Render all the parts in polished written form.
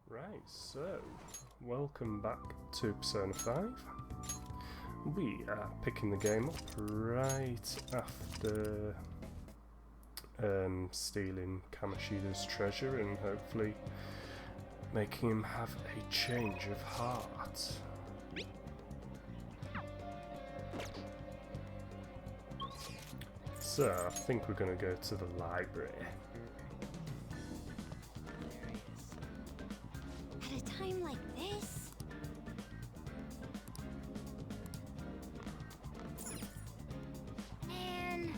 Right, so welcome back to Persona 5. We are picking the game up right after stealing Kamoshida's treasure and hopefully making him have a change of heart. So I think we're going to go to the library. At a time like this? Man.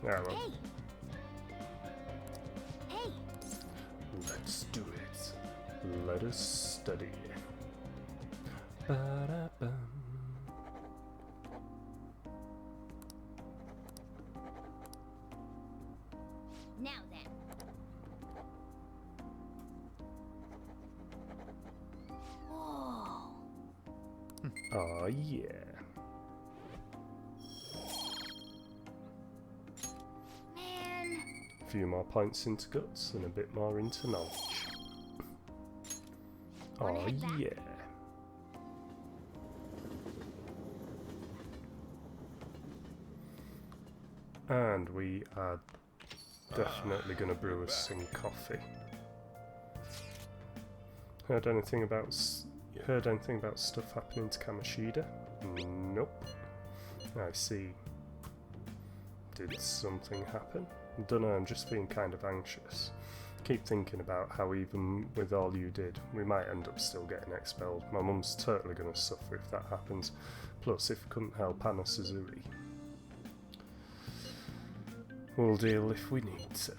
Yeah, well, Hey. Hey. let's do it. Let us study. Ba-da-bum. Now then. Whoa. Oh yeah. Man. A few more points into guts and a bit more into knowledge. Wanna Oh head back? yeah. And we are definitely going to brew us some coffee. Heard anything about stuff happening to Kamoshida? Nope. I see. Did something happen? Dunno, I'm just feeling kind of anxious. Keep thinking about how even with all you did, we might end up still getting expelled. My mum's totally going to suffer if that happens. Plus, if we couldn't help Anna Suzui, we'll deal if we need to.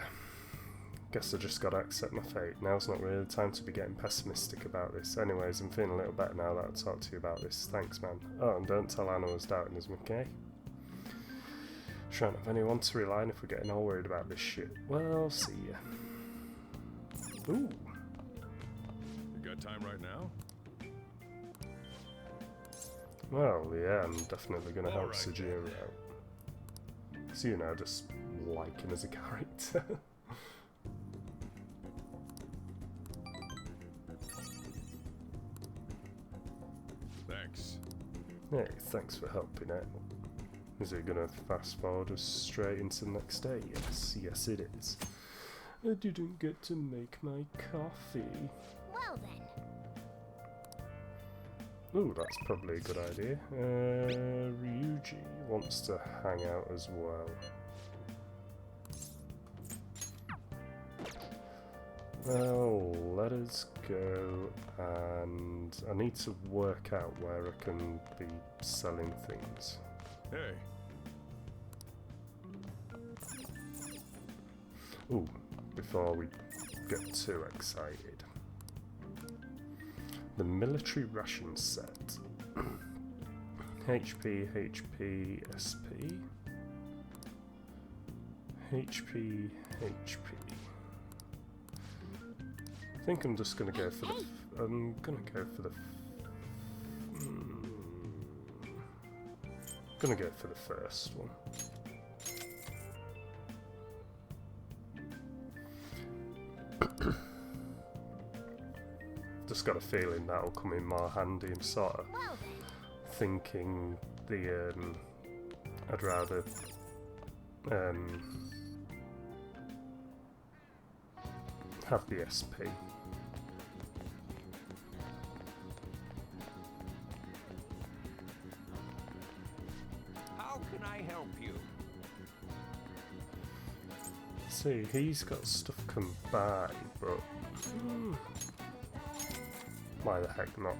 Guess I just gotta accept my fate. Now's not really the time to be getting pessimistic about this. Anyways, I'm feeling a little better now that I talked to you about this. Thanks, man. Oh, and don't tell Anna I was doubting us, okay? Shan't have anyone to rely on if we're getting all worried about this shit. Well, see ya. Ooh. You got time right now? Well, yeah, I'm definitely gonna help Alright Sujiro out. So, you know, just like him as a character. Thanks. Hey, thanks for helping out. Is it gonna fast forward us straight into the next day? Yes it is. I didn't get to make my coffee. Well then. Ooh, that's probably a good idea. Ryuji wants to hang out as well. Well, let us go, and I need to work out where I can be selling things. Hey, Ooh, before we get too excited. The military ration set. HP, HP, SP. HP, HP. I think I'm just gonna go for the. I'm gonna go for the. Gonna go for the first one. Just got a feeling that'll come in more handy. I'm sort of Well then. thinking the I'd rather have the SP. How can I help you? See, he's got stuff combined, but why the heck not?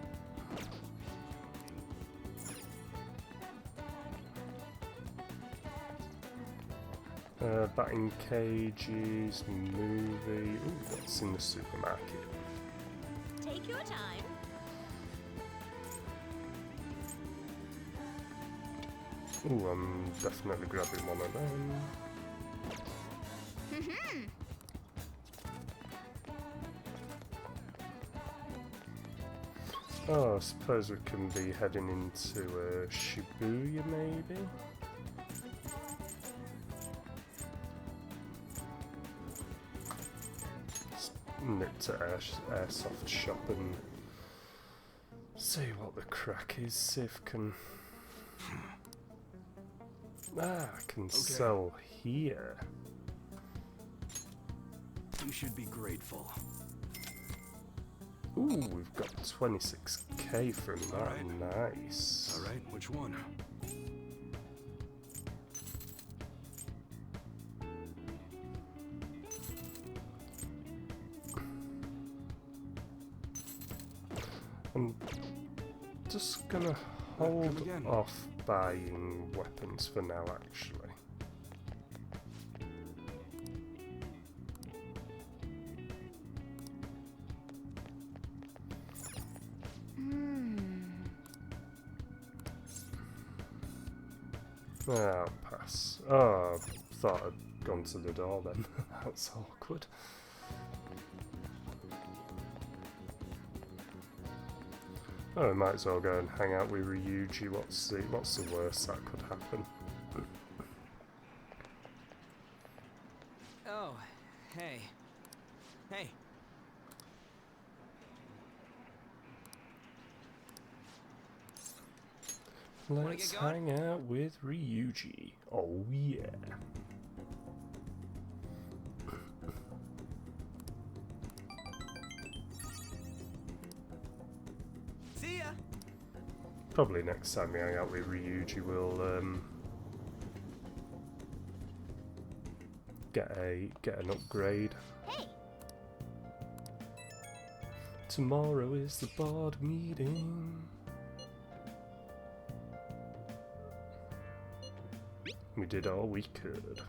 Batting cages, movie. Ooh, what's in the supermarket? Take your time. Ooh, I'm definitely grabbing one of them. Oh, I suppose we can be heading into Shibuya, maybe? nip to Airsoft shop and see what the crack is. See if I can. I can sell here. You should be grateful. Ooh, we've got 26k from that. Alright. Nice. Alright, which one? I'm just gonna come hold again. off buying weapons for now, actually. I'll pass. Oh, I thought I'd gone to the door then. That's awkward. Oh, I might as well go and hang out with Ryuji. What's the worst that could happen? Oh, hey. Hey. Let's get going? hang out with Ryuji. Oh yeah. See ya. Probably next time we hang out with Ryuji, we'll get an upgrade. Hey, Tomorrow is the board meeting. We did all we could.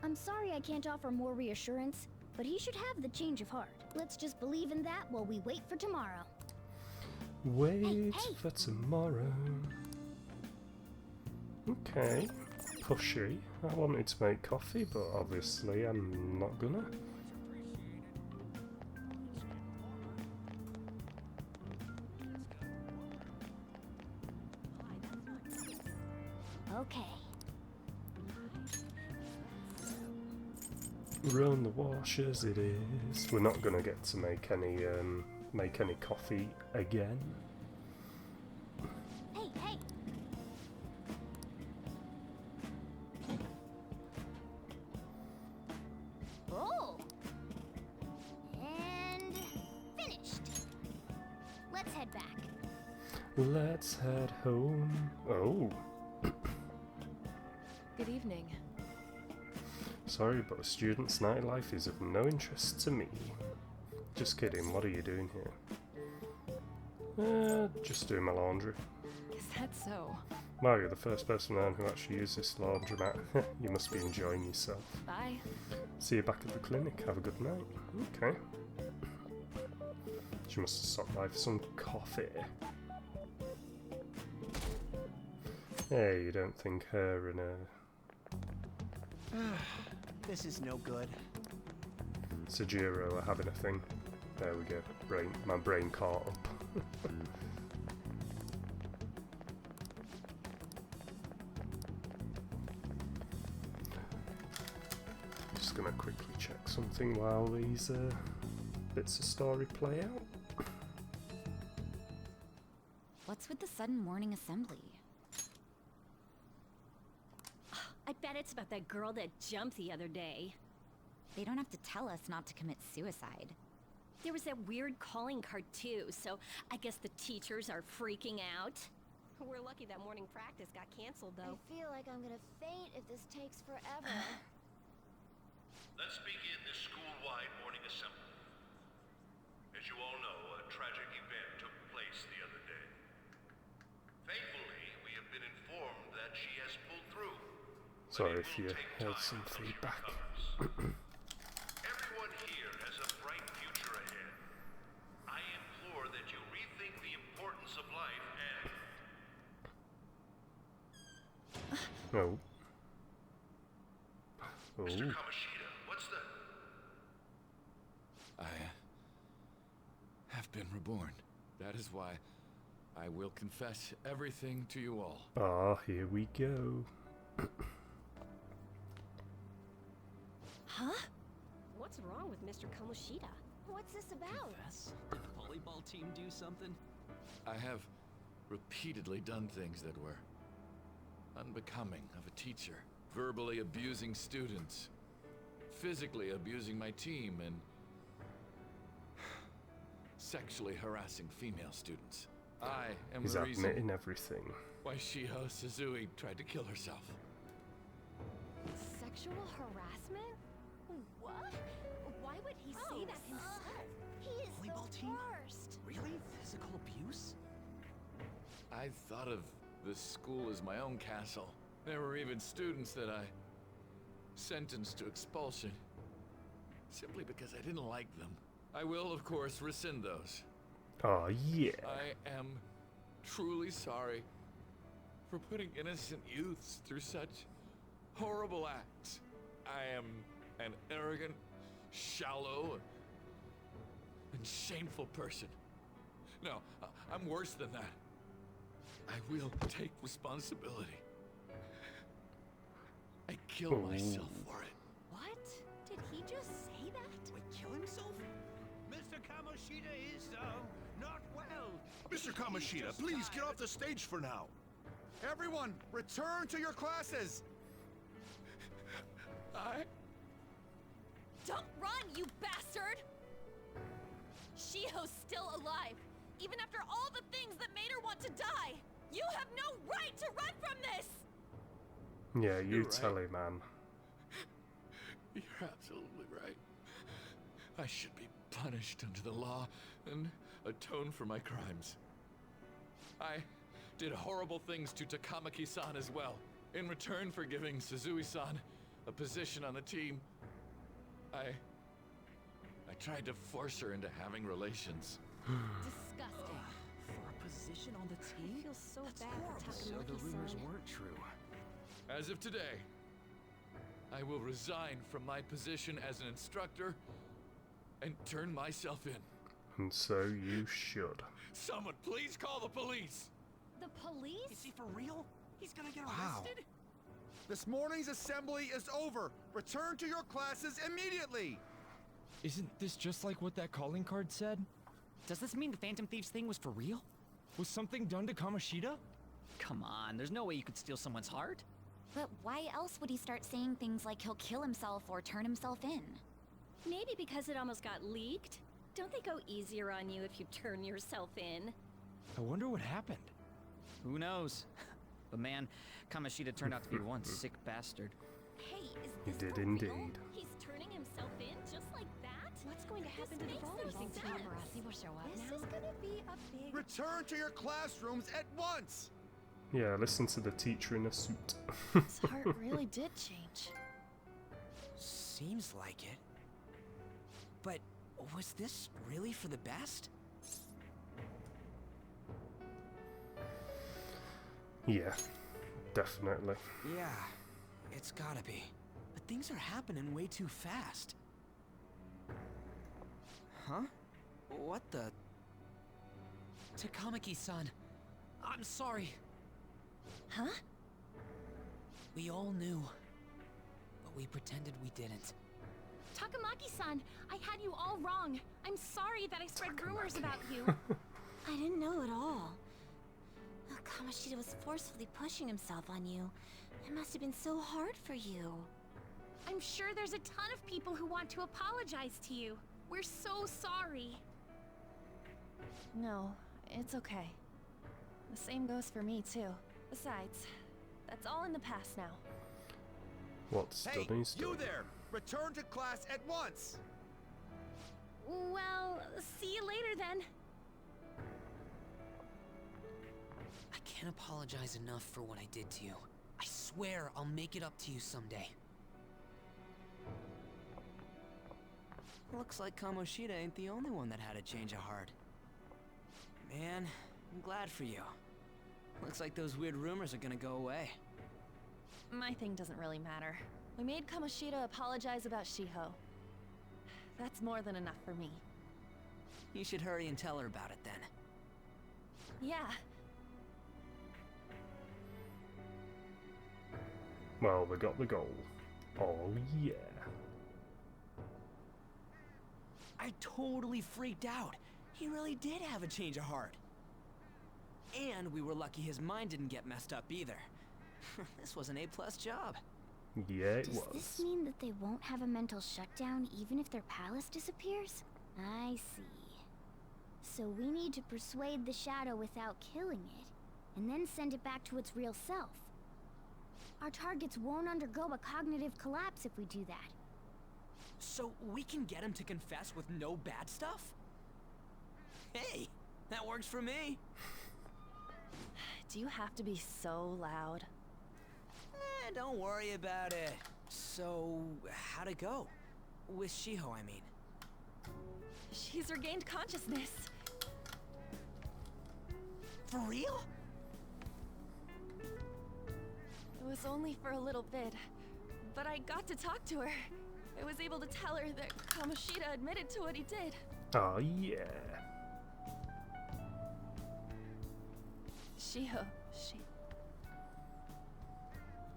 I'm sorry I can't offer more reassurance, but he should have the change of heart. Let's just believe in that while we wait for tomorrow. Wait hey. for tomorrow. Okay, pushy. I wanted to make coffee, but obviously I'm not gonna. Okay. Run the washers, it is. We're not gonna get to make any coffee again. Hey, hey. Oh. And finished. Let's head back. Let's head home. Oh, Good evening. sorry, but a student's nightlife is of no interest to me. Just kidding. What are you doing here? Just doing my laundry. Is that so? Wow, you're the first person around who actually used this laundromat. You must be enjoying yourself. Bye. See you back at the clinic. Have a good night. Okay. She must have stopped by for some coffee. Hey, you don't think her and This is no good. Sejiro are having a thing? There we go. My brain caught up. Just gonna quickly check something while these bits of story play out. What's with the sudden morning assembly? I bet it's about that girl that jumped the other day. They don't have to tell us not to commit suicide. There was that weird calling card too, so I guess the teachers are freaking out. We're lucky that morning practice got canceled though. I feel like I'm gonna faint if this takes forever. Let's begin this school-wide morning assembly. As you all know, a tragic event took place the other day. Thankfully, we have been informed that she has pulled through. but Sorry it if will you take heard time some until she feedback. recovers. Everyone here has a bright future ahead. I implore that you rethink the importance of life and... Oh. Mr. Oh. Kamoshida, what's the... I have been reborn. That is why I will confess everything to you all. Ah, here we go. Huh? What's wrong with Mr. Kamoshida? What's this about? Confess? Did the volleyball team do something? I have repeatedly done things that were unbecoming of a teacher. Verbally abusing students, physically abusing my team, and sexually harassing female students. I am He's the reason admitting everything. why Shiho Suzui tried to kill herself. Sexual harassment? What? Why would he say that himself? He is Volleyball the team? worst. Really? Physical abuse? I thought of the school as my own castle. There were even students that I sentenced to expulsion simply because I didn't like them. I will, of course, rescind those. Oh, yeah. I am truly sorry for putting innocent youths through such horrible acts. I am an arrogant, shallow, and shameful person. No, I'm worse than that. I will take responsibility. I killed myself for it. What? Did he just say that? Wait, kill himself? Mr. Kamoshida is, not well. Mr. Kamoshida, please get off the stage for now. Everyone, return to your classes! Don't run, you bastard! Shiho's still alive, even after all the things that made her want to die! You have no right to run from this! Yeah, you You're right. tell him, man. You're absolutely right. I should be punished under the law and atone for my crimes. I did horrible things to Takamaki-san as well. In return for giving Suzui-san a position on the team, I tried to force her into having relations. Disgusting. For a position on the I team? feel so That's bad horrible. for So the rumors Takamaki-san. weren't true. As of today, I will resign from my position as an instructor and turn myself in. And so you should. Someone please call the police! The police? Is he for real? He's gonna get Wow. arrested? This morning's assembly is over. Return to your classes immediately! Isn't this just like what that calling card said? Does this mean the Phantom Thieves thing was for real? Was something done to Kamoshida? Come on, there's no way you could steal someone's heart. But why else would he start saying things like he'll kill himself or turn himself in? Maybe because it almost got leaked. Don't they go easier on you if you turn yourself in? I wonder what happened. Who knows? But man, Kamoshida turned out to be one sick bastard. Hey, is He this did for indeed. real? He's turning himself in just like that? What's going to happen to the makes no roller? sense. Paparazzi will show up This now. is gonna be a big... Return to your classrooms at once! Yeah, listen to the teacher in a suit. His heart really did change. Seems like it. But was this really for the best? Yeah, definitely. Yeah, it's gotta be. But things are happening way too fast. Huh? What the? Takamaki-san, I'm sorry. Huh? We all knew, but we pretended we didn't. Takamaki-san, I had you all wrong. I'm sorry that I spread rumors about you. I didn't know at all. Oh, Kamoshida was forcefully pushing himself on you. It must have been so hard for you. I'm sure there's a ton of people who want to apologize to you. We're so sorry. No, it's okay. The same goes for me, too. Besides, that's all in the past now. What's Hey, done is you done. there! Return to class at once! Well, see you later then. I can't apologize enough for what I did to you. I swear I'll make it up to you someday. Looks like Kamoshida ain't the only one that had a change of heart. Man, I'm glad for you. Looks like those weird rumors are gonna go away. My thing doesn't really matter. We made Kamoshida apologize about Shiho. That's more than enough for me. You should hurry and tell her about it then. Yeah, Well, they got the goal. Oh, yeah. I totally freaked out. He really did have a change of heart. And we were lucky his mind didn't get messed up either. This was an A+ job. Yeah, it Does was. this mean that they won't have a mental shutdown even if their palace disappears? I see. So we need to persuade the shadow without killing it, and then send it back to its real self. Our targets won't undergo a cognitive collapse if we do that. So we can get him to confess with no bad stuff? Hey, that works for me. Do you have to be so loud? Don't worry about it. So, how'd it go? With Shiho, I mean. She's regained consciousness. For real? It was only for a little bit, but I got to talk to her. I was able to tell her that Kamoshida admitted to what he did. Oh, yeah. Shiho,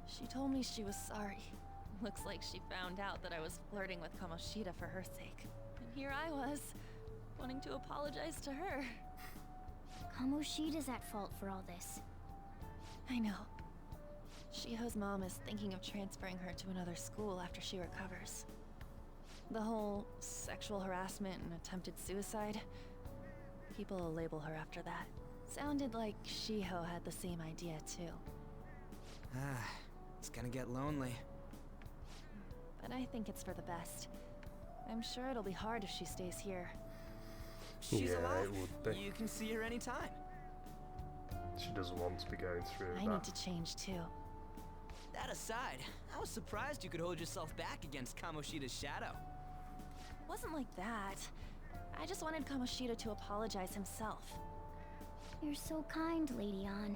she told me she was sorry. Looks like she found out that I was flirting with Kamoshida for her sake. And here I was, wanting to apologize to her. Kamoshida's at fault for all this. I know. Shiho's mom is thinking of transferring her to another school after she recovers. The whole sexual harassment and attempted suicide, people will label her after that. Sounded like Shiho had the same idea too. It's gonna get lonely. But I think it's for the best. I'm sure it'll be hard if she stays here. She's Yeah, alive. it would be. You can see her anytime. She doesn't want to be going through I that. need to change too. That aside, I was surprised you could hold yourself back against Kamoshida's shadow. It wasn't like that. I just wanted Kamoshida to apologize himself. You're so kind, Lady Ann.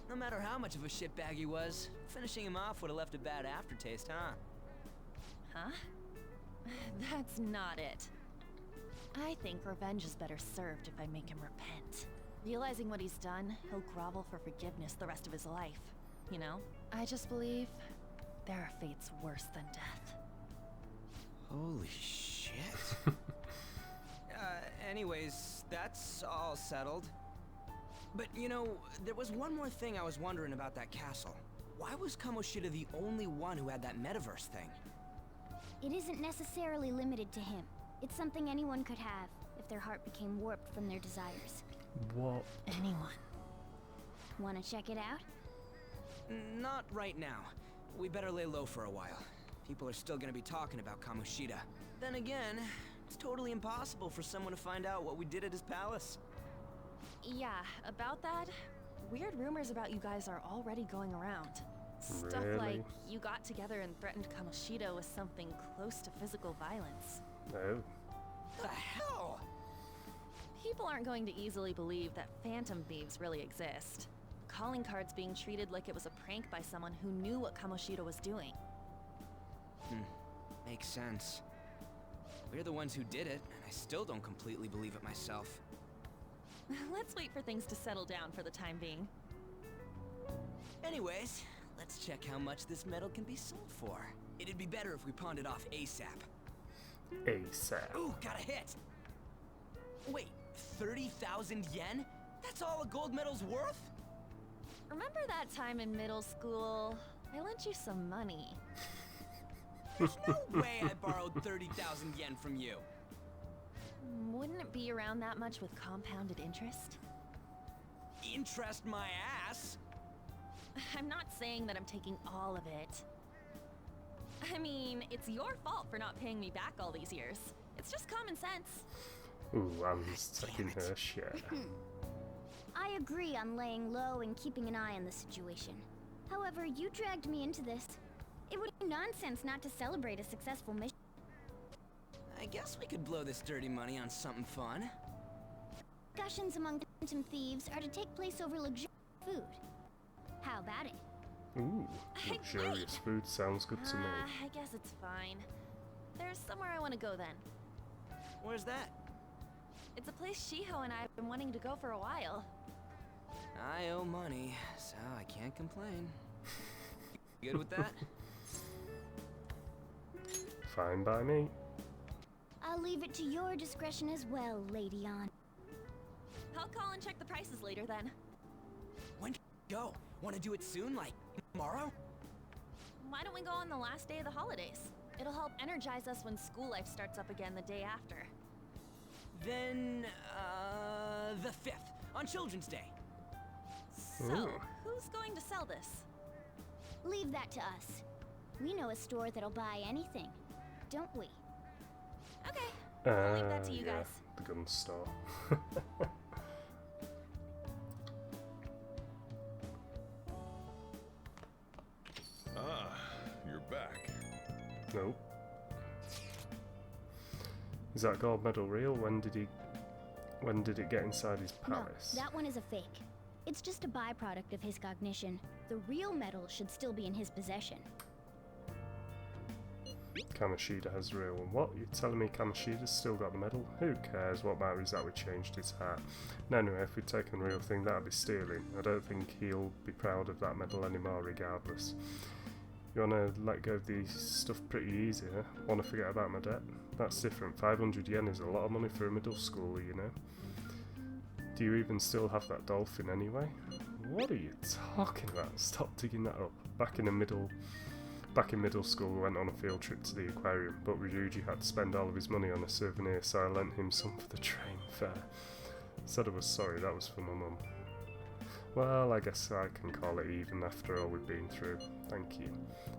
No matter how much of a shitbag he was, finishing him off would have left a bad aftertaste, huh? Huh? That's not it. I think revenge is better served if I make him repent. Realizing what he's done, he'll grovel for forgiveness the rest of his life. You know? I just believe there are fates worse than death. Holy shit. Anyways, that's all settled. But you know, there was one more thing I was wondering about that castle. Why was Kamoshida the only one who had that metaverse thing? It isn't necessarily limited to him. It's something anyone could have, if their heart became warped from their desires. What? Anyone. Wanna check it out? Not right now. We better lay low for a while. People are still gonna be talking about Kamoshida. Then again, it's totally impossible for someone to find out what we did at his palace. Yeah, about that, weird rumors about you guys are already going around. Stuff Really? like you got together and threatened Kamoshida with something close to physical violence. No. The hell? People aren't going to easily believe that phantom thieves really exist. Calling cards being treated like it was a prank by someone who knew what Kamoshida was doing. Makes sense. We're the ones who did it, and I still don't completely believe it myself. Let's wait for things to settle down for the time being. Anyways, let's check how much this metal can be sold for. It'd be better if we pawned it off ASAP. ASAP. Ooh, got a hit! Wait, 30,000 yen? That's all a gold medal's worth? Remember that time in middle school? I lent you some money. There's no way I borrowed 30,000 yen from you. Wouldn't it be around that much with compounded interest? Interest my ass? I'm not saying that I'm taking all of it. I mean, it's your fault for not paying me back all these years. It's just common sense. Ooh, Anne's taking her share. I agree on laying low and keeping an eye on the situation. However, you dragged me into this. It would be nonsense not to celebrate a successful mission. I guess we could blow this dirty money on something fun. Discussions among phantom thieves are to take place over luxurious food. How about it? Ooh, luxurious food sounds good to me. I guess it's fine. There's somewhere I want to go then. Where's that? It's a place Shiho and I have been wanting to go for a while. I owe money, so I can't complain. Good with that? Fine by me. I'll leave it to your discretion as well, Lady On. I'll call and check the prices later then. When can we go? Want to do it soon, like tomorrow? Why don't we go on the last day of the holidays? It'll help energize us when school life starts up again the day after. Then, the 5th, on Children's Day. So, Ooh. who's going to sell this? Leave that to us. We know a store that'll buy anything, don't we? Okay, I'll leave that to you yeah, guys. the gun store. Ah, you're back. Nope. Is that gold medal real? When did it get inside his palace? No, that one is a fake. It's just a byproduct of his cognition. The real medal should still be in his possession. Kamoshida has the real one. What? You're telling me Kamoshida's still got the medal? Who cares? What matters is that we changed his hat. And anyway, if we'd taken the real thing, that'd be stealing. I don't think he'll be proud of that medal anymore, regardless. You wanna let go of the stuff pretty easy, huh? Wanna forget about my debt? That's different. 500 yen is a lot of money for a middle schooler, you know? Do you even still have that dolphin anyway? What are you talking about? Stop digging that up. Back in middle school, we went on a field trip to the aquarium, but Ryuji had to spend all of his money on a souvenir, so I lent him some for the train fare. Said I was sorry, that was for my mum. Well, I guess I can call it even after all we've been through. Thank you.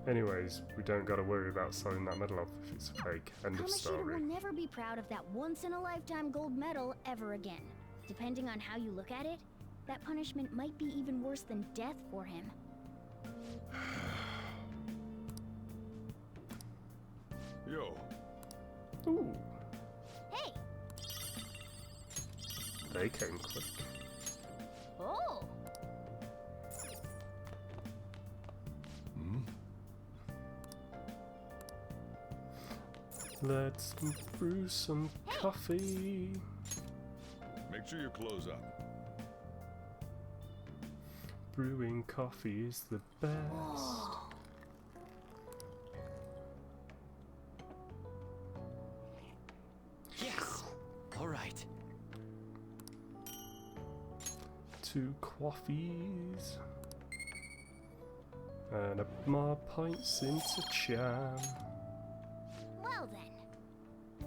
Anyways, we don't gotta worry about selling that medal off if it's a fake. End of Kamoshida story. will never be proud of that once-in-a-lifetime gold medal ever again. Depending on how you look at it, that punishment might be even worse than death for him. Yo. Ooh, Hey! they came quick. Oh! Let's brew some coffee. Make sure you close up. Brewing coffee is the best. Yes! Alright. 2 coffees. And a more points into charm. Well then.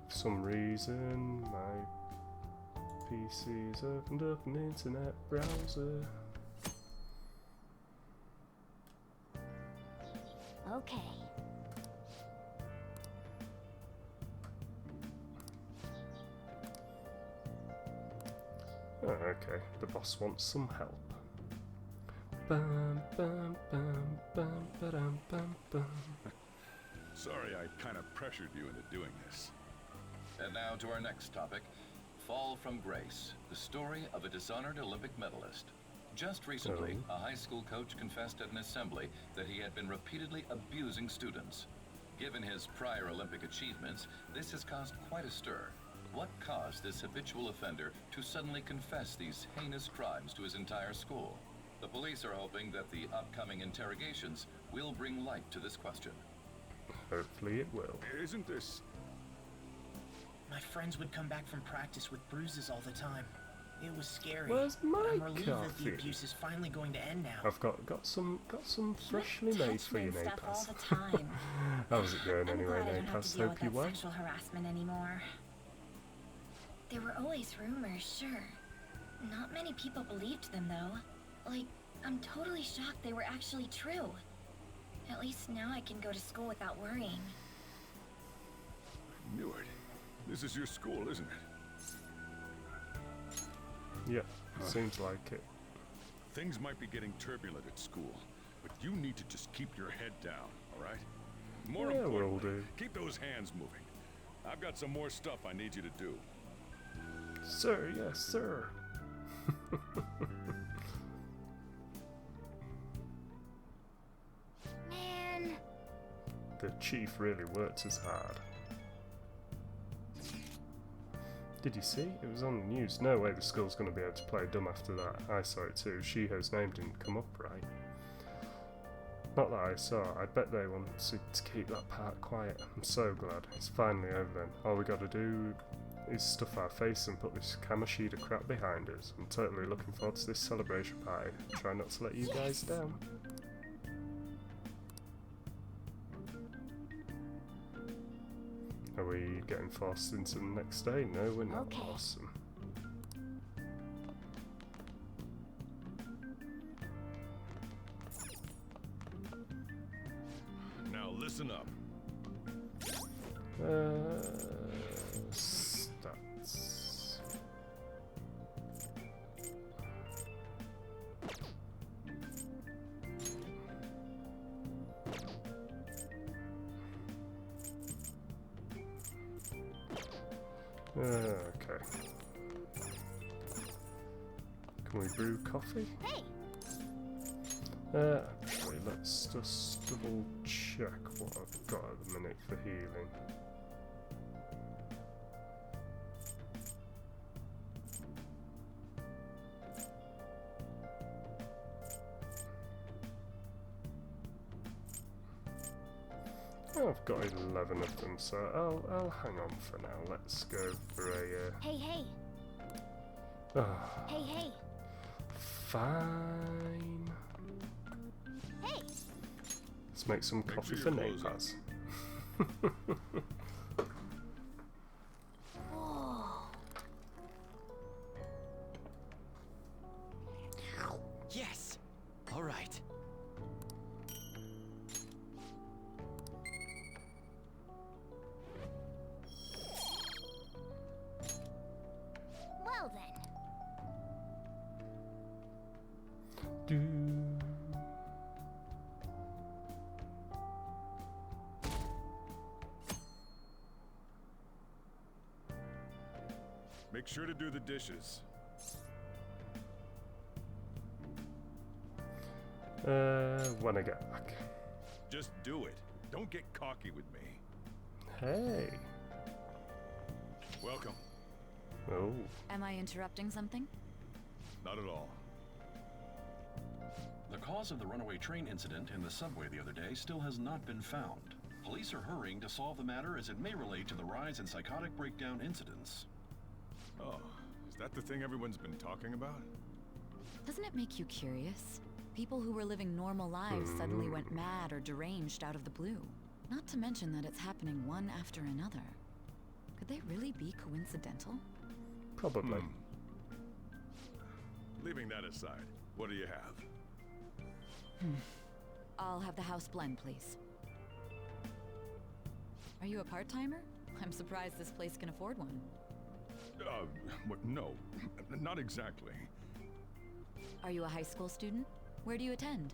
For some reason, my PC's opened up an internet browser. Okay. Oh, okay. The boss wants some help. Bum, bum, bum, bum, ba-dum, bum, bum. Sorry I kind of pressured you into doing this. And now to our next topic, Fall from Grace, the story of a dishonored Olympic medalist. Just recently, a high school coach confessed at an assembly that he had been repeatedly abusing students. Given his prior Olympic achievements, this has caused quite a stir. What caused this habitual offender to suddenly confess these heinous crimes to his entire school? The police are hoping that the upcoming interrogations will bring light to this question. Hopefully it will. Isn't this... My friends would come back from practice with bruises all the time. It was scary. Where's my I'm relieved that coffee? the abuse is finally going to end now. I've got some freshly made for you, Stuff all Napas. the time. How's it going I'm anyway, glad I don't have Napas? to deal Hope with you that well. sexual harassment anymore. There were always rumors, sure. Not many people believed them, though. Like, I'm totally shocked they were actually true. At least now I can go to school without worrying. Knew it. This is your school, isn't it? Yeah, seems like it. Things might be getting turbulent at school, but you need to just keep your head down, alright? More Yeah, will importantly, do. keep those hands moving. I've got some more stuff I need you to do. Sir, yes, sir. Man. The chief really worked as hard. Did you see? It was on the news. No way the school's going to be able to play dumb after that. I saw it too. Shiho's name didn't come up right. Not that I saw, I bet they wanted to keep that part quiet. I'm so glad. It's finally over then. All we gotta do is stuff our face and put this Kamoshida crap behind us. I'm totally looking forward to this celebration party. Try not to let you guys down. Are we getting forced into the next day? No, we're not. Okay. Awesome. Now listen up. Stats. Okay. Can we brew coffee? Hey! Actually, let's just double check what I've got at the minute for healing. I've got 11 of them, so I'll hang on for now. Let's go for a. Hey, hey! Hey, hey! Fine. Hey! Let's make some coffee sure for you're Napaz. Whoa! Yes! Alright. Well then. Make sure to do the dishes. When I get back. Just do it. Don't get cocky with me. Hey. Welcome. Oh. Am I interrupting something? Not at all. The cause of the runaway train incident in the subway the other day still has not been found. Police are hurrying to solve the matter as it may relate to the rise in psychotic breakdown incidents. Oh, is that the thing everyone's been talking about? Doesn't it make you curious? People who were living normal lives suddenly went mad or deranged out of the blue. Not to mention that it's happening one after another. Could they really be coincidental? Probably. Leaving that aside, what do you have? I'll have the house blend, please. Are you a part-timer? I'm surprised this place can afford one. No, not exactly. Are you a high school student? Where do you attend?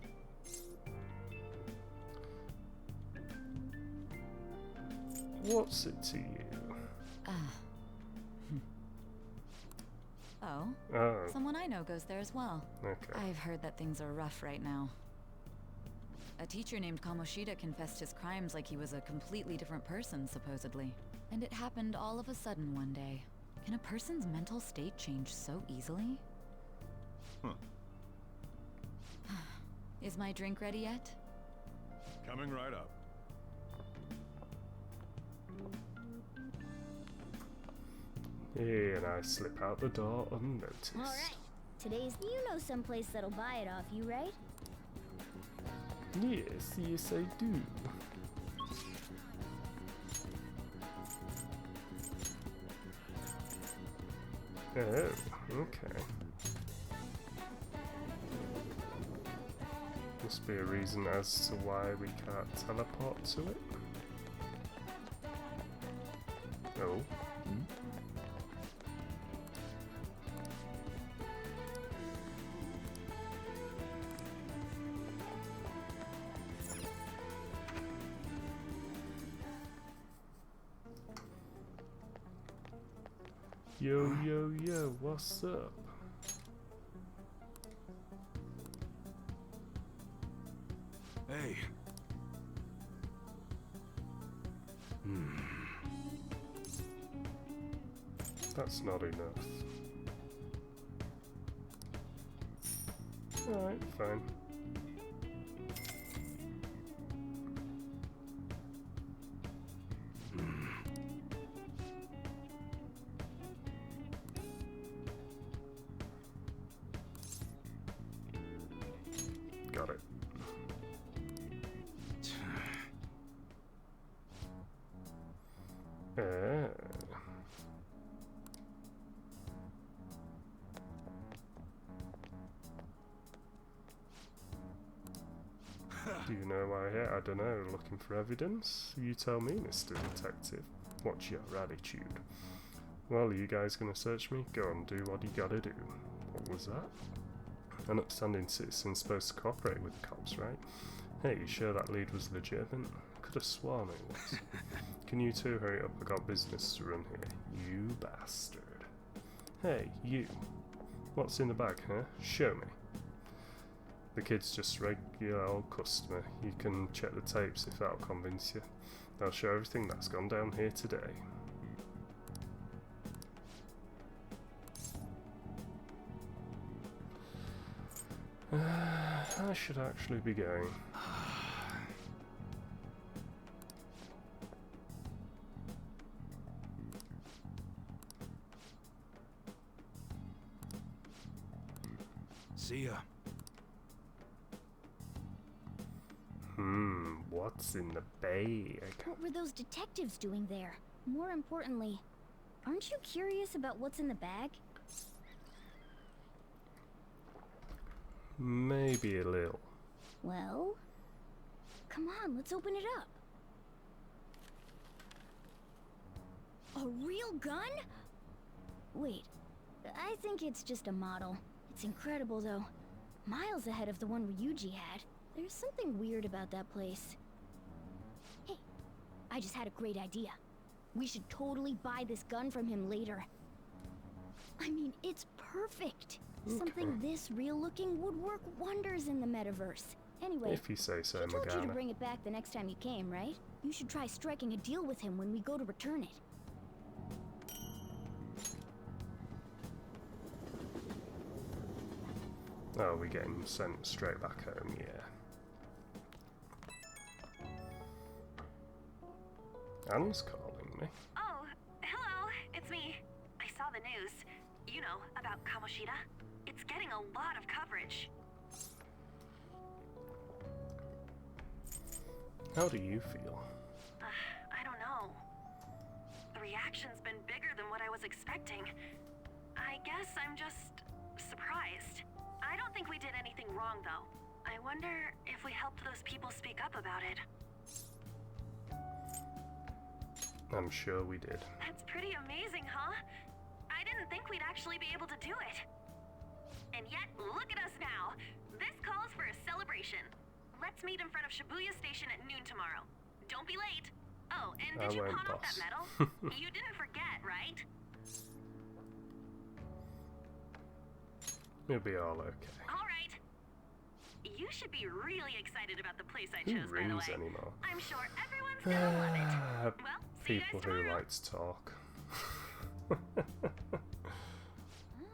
What's it to you? Oh? Oh. Someone I know goes there as well. Okay. I've heard that things are rough right now. A teacher named Kamoshida confessed his crimes like he was a completely different person, supposedly. And it happened all of a sudden one day. Can a person's mental state change so easily? Huh. Is my drink ready yet? Coming right up. And I slip out the door unnoticed. Alright. Today's. You know someplace that'll buy it off you, right? Yes, yes I do. Oh, okay. Must be a reason as to why we can't teleport to it. Oh. Yo, yo, yo, what's up? Hey. That's not enough. Alright, fine. Do you know why here? I don't know. Looking for evidence? You tell me, Mr. Detective. What's your attitude? Well, are you guys gonna search me? Go on, do what you gotta do. What was that? An upstanding citizen's supposed to cooperate with the cops, right? Hey, you sure that lead was legitimate? Could have sworn it was. Can you two hurry up? I got business to run here. You bastard. Hey, you. What's in the bag, huh? Show me. The kid's just regular old customer. You can check the tapes if that'll convince you. They'll show everything that's gone down here today. I should actually be going. See ya. What's in the bag? What were those detectives doing there? More importantly, aren't you curious about what's in the bag? Maybe a little. Well, come on, let's open it up. A real gun? Wait, I think it's just a model. It's incredible though. Miles ahead of the one Ryuji had. There's something weird about that place. Hey, I just had a great idea. We should totally buy this gun from him later. I mean, it's perfect. Okay. Something this real looking would work wonders in the metaverse. Anyway, If you say so, he told you to Morgana. bring it back the next time you came, right? You should try striking a deal with him when we go to return it. Oh, we get him sent straight back home, yeah. Anne's calling me. Oh, hello, it's me. I saw the news. You know, about Kamoshida. It's getting a lot of coverage. How do you feel? I don't know. The reaction's been bigger than what I was expecting. I guess I'm just surprised. I don't think we did anything wrong, though. I wonder if we helped those people speak up about it. I'm sure we did. That's pretty amazing, huh? I didn't think we'd actually be able to do it. And yet, look at us now. This calls for a celebration. Let's meet in front of Shibuya Station at noon tomorrow. Don't be late. Oh, and did you won't, pawn off that boss. medal? You didn't forget, right? It'll be all okay. All right. You should be really excited about the place I Who chose, by the rings way. anymore? I'm sure everyone's gonna love it. Well, see you People guys who tomorrow. like to talk.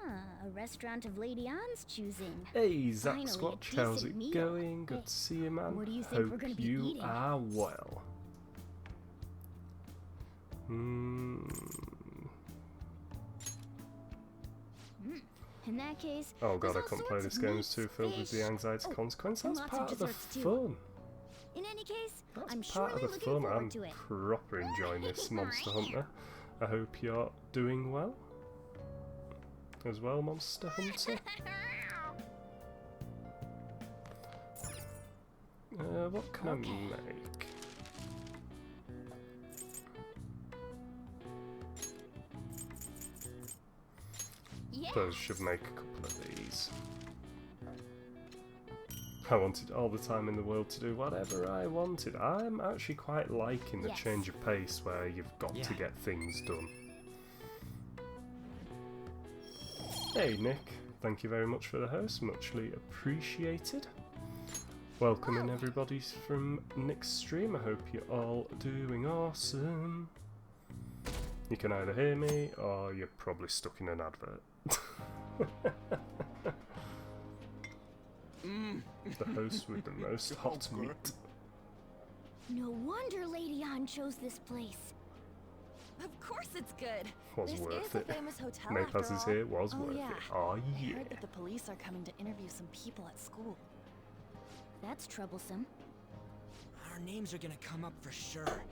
Ah, a restaurant of Lady Anne's choosing. Hey, Zack Finally, a Squatch, how's decent it meal. going? Good Hey, to see you, man. what do you think Hope we're gonna be you eating? are well. In that case, Oh god, I there's all couldn't play sorts this of game, meat, it's too filled with the fish. anxiety Oh, consequence. and That's lots of part of the desserts, too. fun. In any case, That's I'm part surely of the looking fun. forward I'm to it. proper enjoying this Monster Hunter. I hope you're doing well. As well, Monster Hunter. What can I make? Suppose should make a couple of these. I wanted all the time in the world to do whatever I wanted. I'm actually quite liking the Yes. change of pace where you've got to get things done. Hey Nick, thank you very much for the host, muchly appreciated. Welcome in everybody from Nick's stream, I hope you're all doing awesome. You can either hear me or you're probably stuck in an advert. The host with the most hot meat. No wonder Lady Anne chose this place. Of course it's good. Was This worth is it. a famous hotel Mapaz after is all. here, was Oh, worth yeah. it. Oh I yeah. heard that the police are coming to interview some people at school. That's troublesome. Our names are gonna come up for sure.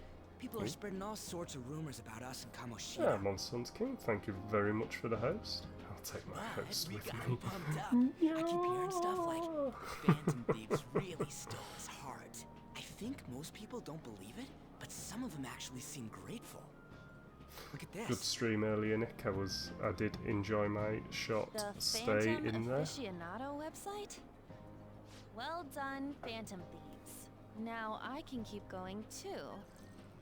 People are spreading all sorts of rumors about us and Kamoshida. Yeah, Monster Hunter King, thank you very much for the host. I'll take my host We with got me. him pumped up. I keep hearing stuff like Phantom Thieves really stole his heart. I think most people don't believe it, but some of them actually seem grateful. Look at this. Good stream earlier, Nick. I did enjoy my short The stay Phantom in there. Aficionado website? Well done, Phantom Thieves. Now I can keep going too.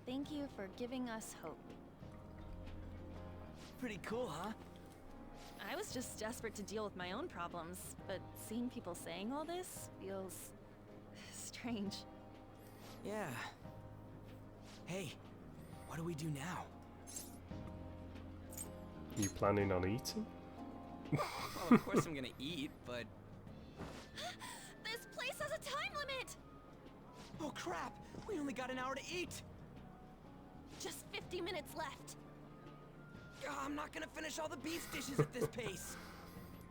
Thank you for giving us hope. Pretty cool, huh? I was just desperate to deal with my own problems, but seeing people saying all this feels strange. Yeah. Hey, what do we do now? You planning on eating? Well, of course I'm gonna eat, but... This place has a time limit! Oh crap! We only got an hour to eat! Just 50 minutes left. I'm not gonna finish all the beef dishes at this pace.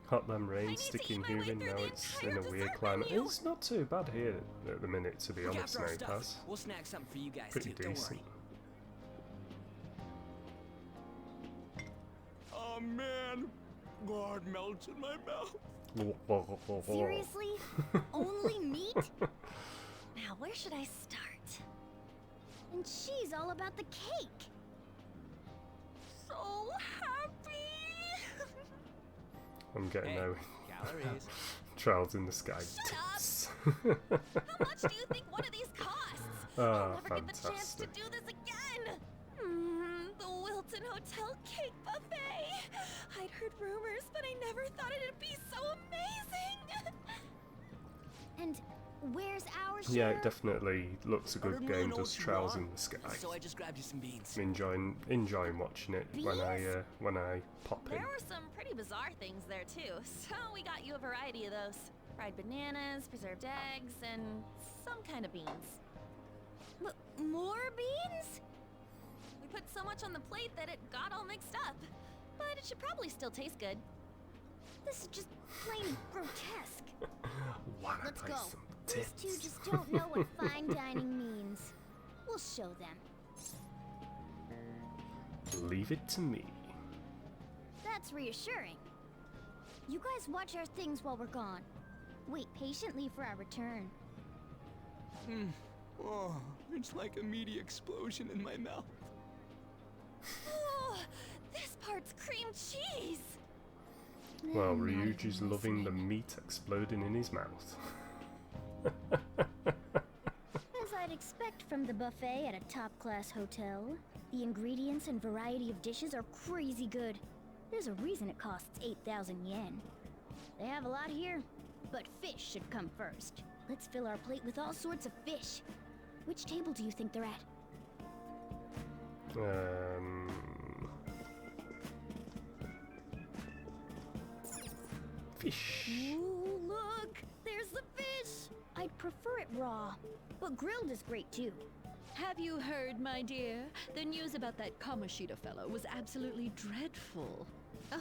Hot them rain sticking here in now it's in a weird climate. It's not too bad here at the minute, to be Look honest, after our now, stuff. Paz. We'll snack something for you guys Pretty too, don't decent. worry. Oh man, God melts in my mouth. Seriously? Only meat? Now, where should I start? And she's all about the cake. So happy! I'm getting Hey, no calories. trials in the sky. Shut up! How much do you think one of these costs? I'll never get the chance to Fantastic. do this again! The Wilton Hotel Cake Buffet! I'd heard rumors, but I never thought it'd be so amazing! And where's our share? Yeah, it definitely looks a I good didn't really game. know Does what you Trials want, in the Sky. So I just grabbed you some beans. I'm enjoying watching it when I pop in. There were some pretty bizarre things there too, so we got you a variety of those. Fried bananas, preserved eggs, and some kind of beans. More beans? We put so much on the plate that it got all mixed up. But it should probably still taste good. This is just plain grotesque. Wanna Let's buy go. some These two tits? just don't know what fine dining means. We'll show them. Leave it to me. That's reassuring. You guys watch our things while we're gone. Wait patiently for our return. Oh, it's like a meaty explosion in my mouth. Oh, this part's cream cheese! Well, I'm not Ryuji's even loving the listening. meat exploding in his mouth. As I'd expect from the buffet at a top-class hotel, the ingredients and variety of dishes are crazy good. There's a reason it costs 8,000 yen. They have a lot here, but fish should come first. Let's fill our plate with all sorts of fish. Which table do you think they're at? Fish. Ooh, look! There's the fish! I'd prefer it raw, but grilled is great too. Have you heard, my dear? The news about that Kamoshida fellow was absolutely dreadful. Oh,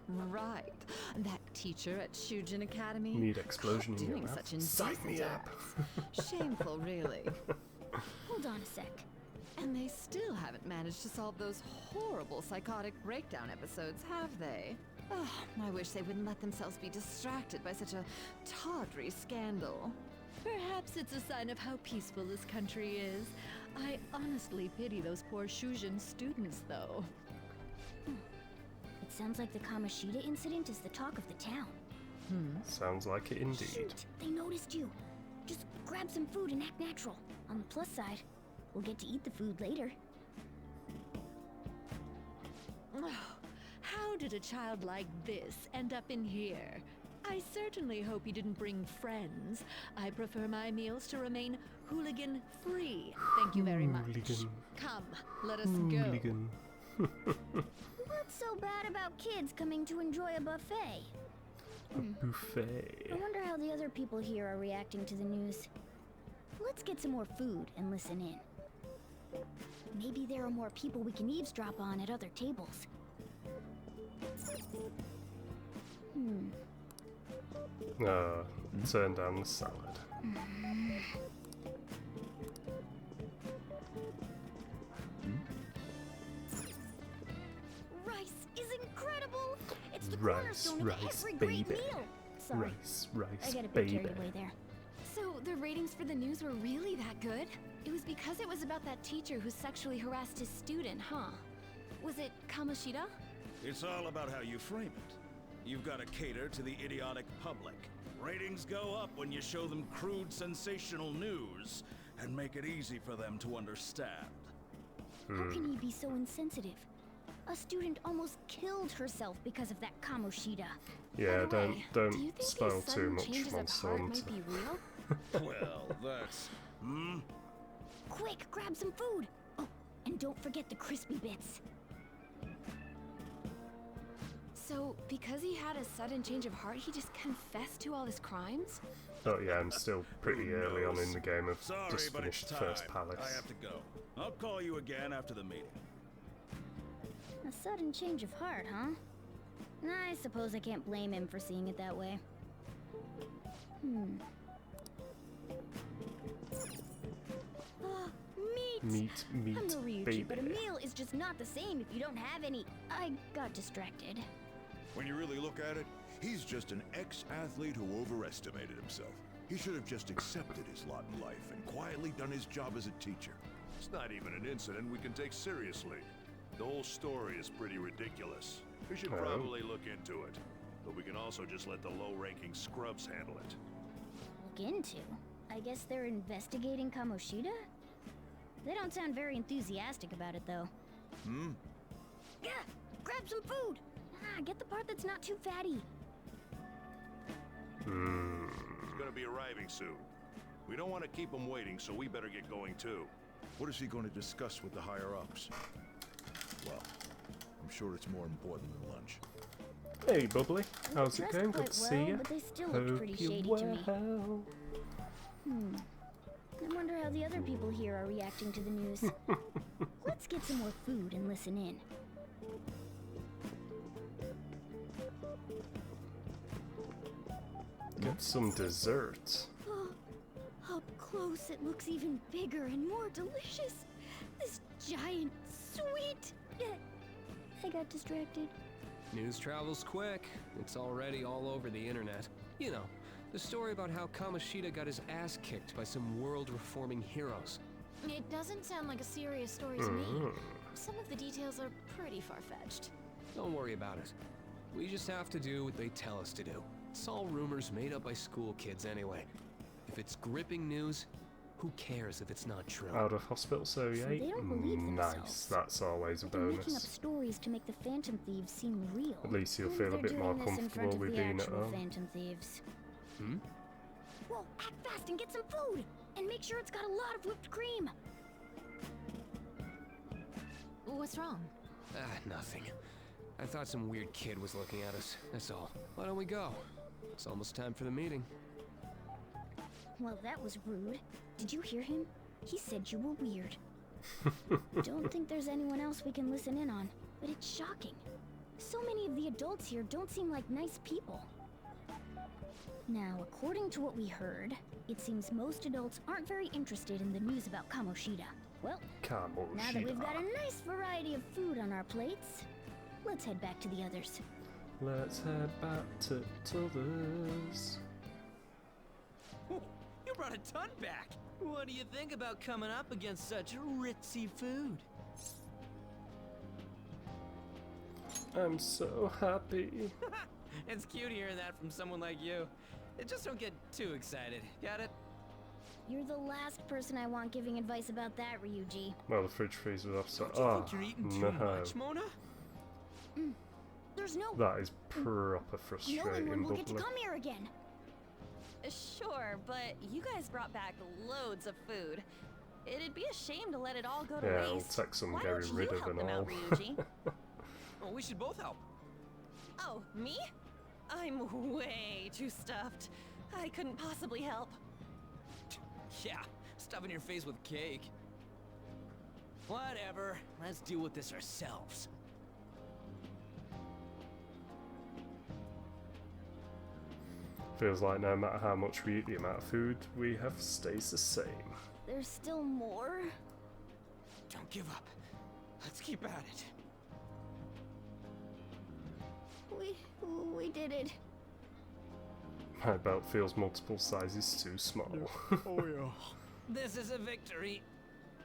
right. That teacher at Shujin Academy. Need explosion in your doing mouth. such Sign me indecent up. acts. Shameful, really. Hold on a sec. And they still haven't managed to solve those horrible psychotic breakdown episodes, have they? Oh, I wish they wouldn't let themselves be distracted by such a tawdry scandal. Perhaps it's a sign of how peaceful this country is. I honestly pity those poor Shujin students, though. It sounds like the Kamoshida incident is the talk of the town. Sounds like it indeed. Shoot, they noticed you. Just grab some food and act natural. On the plus side, we'll get to eat the food later. Oh, how did a child like this end up in here? I certainly hope you didn't bring friends. I prefer my meals to remain hooligan-free. Thank you very much. Hooligan. Come, let us go. Hooligan. What's so bad about kids coming to enjoy a buffet? A buffet. I wonder how the other people here are reacting to the news. Let's get some more food and listen in. Maybe there are more people we can eavesdrop on at other tables. Turn down the salad. Rice is incredible! It's the Rice, cornerstone of rice, every great baby. meal. Sorry. Rice, I gotta baby. be carried away there. So the ratings for the news were really that good? It was because it was about that teacher who sexually harassed his student, huh? Was it Kamoshida? It's all about how you frame it. You've got to cater to the idiotic public. Ratings go up when you show them crude, sensational news and make it easy for them to understand. How can he be so insensitive? A student almost killed herself because of that Kamoshida. Yeah, By the way, don't do you think spoil these too sudden much, changes of Monster heart Hunter. might be real? Well, that's... Quick, grab some food! Oh, and don't forget the crispy bits. So, because he had a sudden change of heart, he just confessed to all his crimes? Oh yeah, I'm still pretty early on in the game. I've Sorry, just but it's finished time. First Palace. I have to go. I'll call you again after the meeting. A sudden change of heart, huh? I suppose I can't blame him for seeing it that way. Meat! Meat, I'm no Ryuji, baby. but a meal is just not the same if you don't have any. I got distracted. When you really look at it, he's just an ex-athlete who overestimated himself. He should have just accepted his lot in life and quietly done his job as a teacher. It's not even an incident we can take seriously. The whole story is pretty ridiculous. We should probably look into it. But we can also just let the low-ranking scrubs handle it. Look into? I guess they're investigating Kamoshida? They don't sound very enthusiastic about it, though. Yeah, grab some food! Get the part that's not too fatty. He's gonna be arriving soon. We don't want to keep him waiting, so we better get going too. What is he going to discuss with the higher-ups? Well, I'm sure it's more important than lunch. Hey, Bubbly. How's it Dressed going? quite Good to see well, you. but they still looked pretty you're shady to me. well. I wonder how the other people here are reacting to the news. Let's get some more food and listen in. Get some dessert. Up close, it looks even bigger and more delicious. This giant sweet. I got distracted. News travels quick. It's already all over the internet. You know, the story about how Kamoshida got his ass kicked by some world-reforming heroes. It doesn't sound like a serious story to me. Some of the details are pretty far-fetched. Don't worry about it. We just have to do what they tell us to do. It's all rumors made up by school kids anyway. If it's gripping news, who cares if it's not true? Out of hospital, so yeah. they don't believe Nice, themselves. that's always a They're making up bonus. stories to make the Phantom Thieves seem real. At least you'll And feel a they're bit more doing this in front comfortable of with the being at actual home. Phantom Thieves. Whoa, act fast and get some food! And make sure it's got a lot of whipped cream! What's wrong? Nothing. I thought some weird kid was looking at us, that's all. Why don't we go? It's almost time for the meeting. Well, that was rude. Did you hear him? He said you were weird. Don't think there's anyone else we can listen in on, but it's shocking. So many of the adults here don't seem like nice people. Now, according to what we heard, it seems most adults aren't very interested in the news about Kamoshida. Well, now that we've got a nice variety of food on our plates, let's head back to the others. Let's head back to others. You brought a ton back. What do you think about coming up against such ritzy food? I'm so happy. It's cute hearing that from someone like you. Just don't get too excited. Got it? You're the last person I want giving advice about that, Ryuji. Well, the fridge freezer was off, so Don't you think you're eating too much, Mona? There's no... That is proper No frustrating, one will get to Bubbly. come here again. Sure, but you guys brought back loads of food. It'd be a shame to let it all go to Yeah, I'll waste. take some Why getting don't rid you of help and them all. out, Ryuji? Oh, we should both help. Oh, me? I'm way too stuffed. I couldn't possibly help. Yeah, stuffing your face with cake. Whatever, let's deal with this ourselves. Feels like no matter how much we eat, the amount of food we have stays the same. There's still more? Don't give up. Let's keep at it. We did it. My belt feels multiple sizes too small. Oh yeah. This is a victory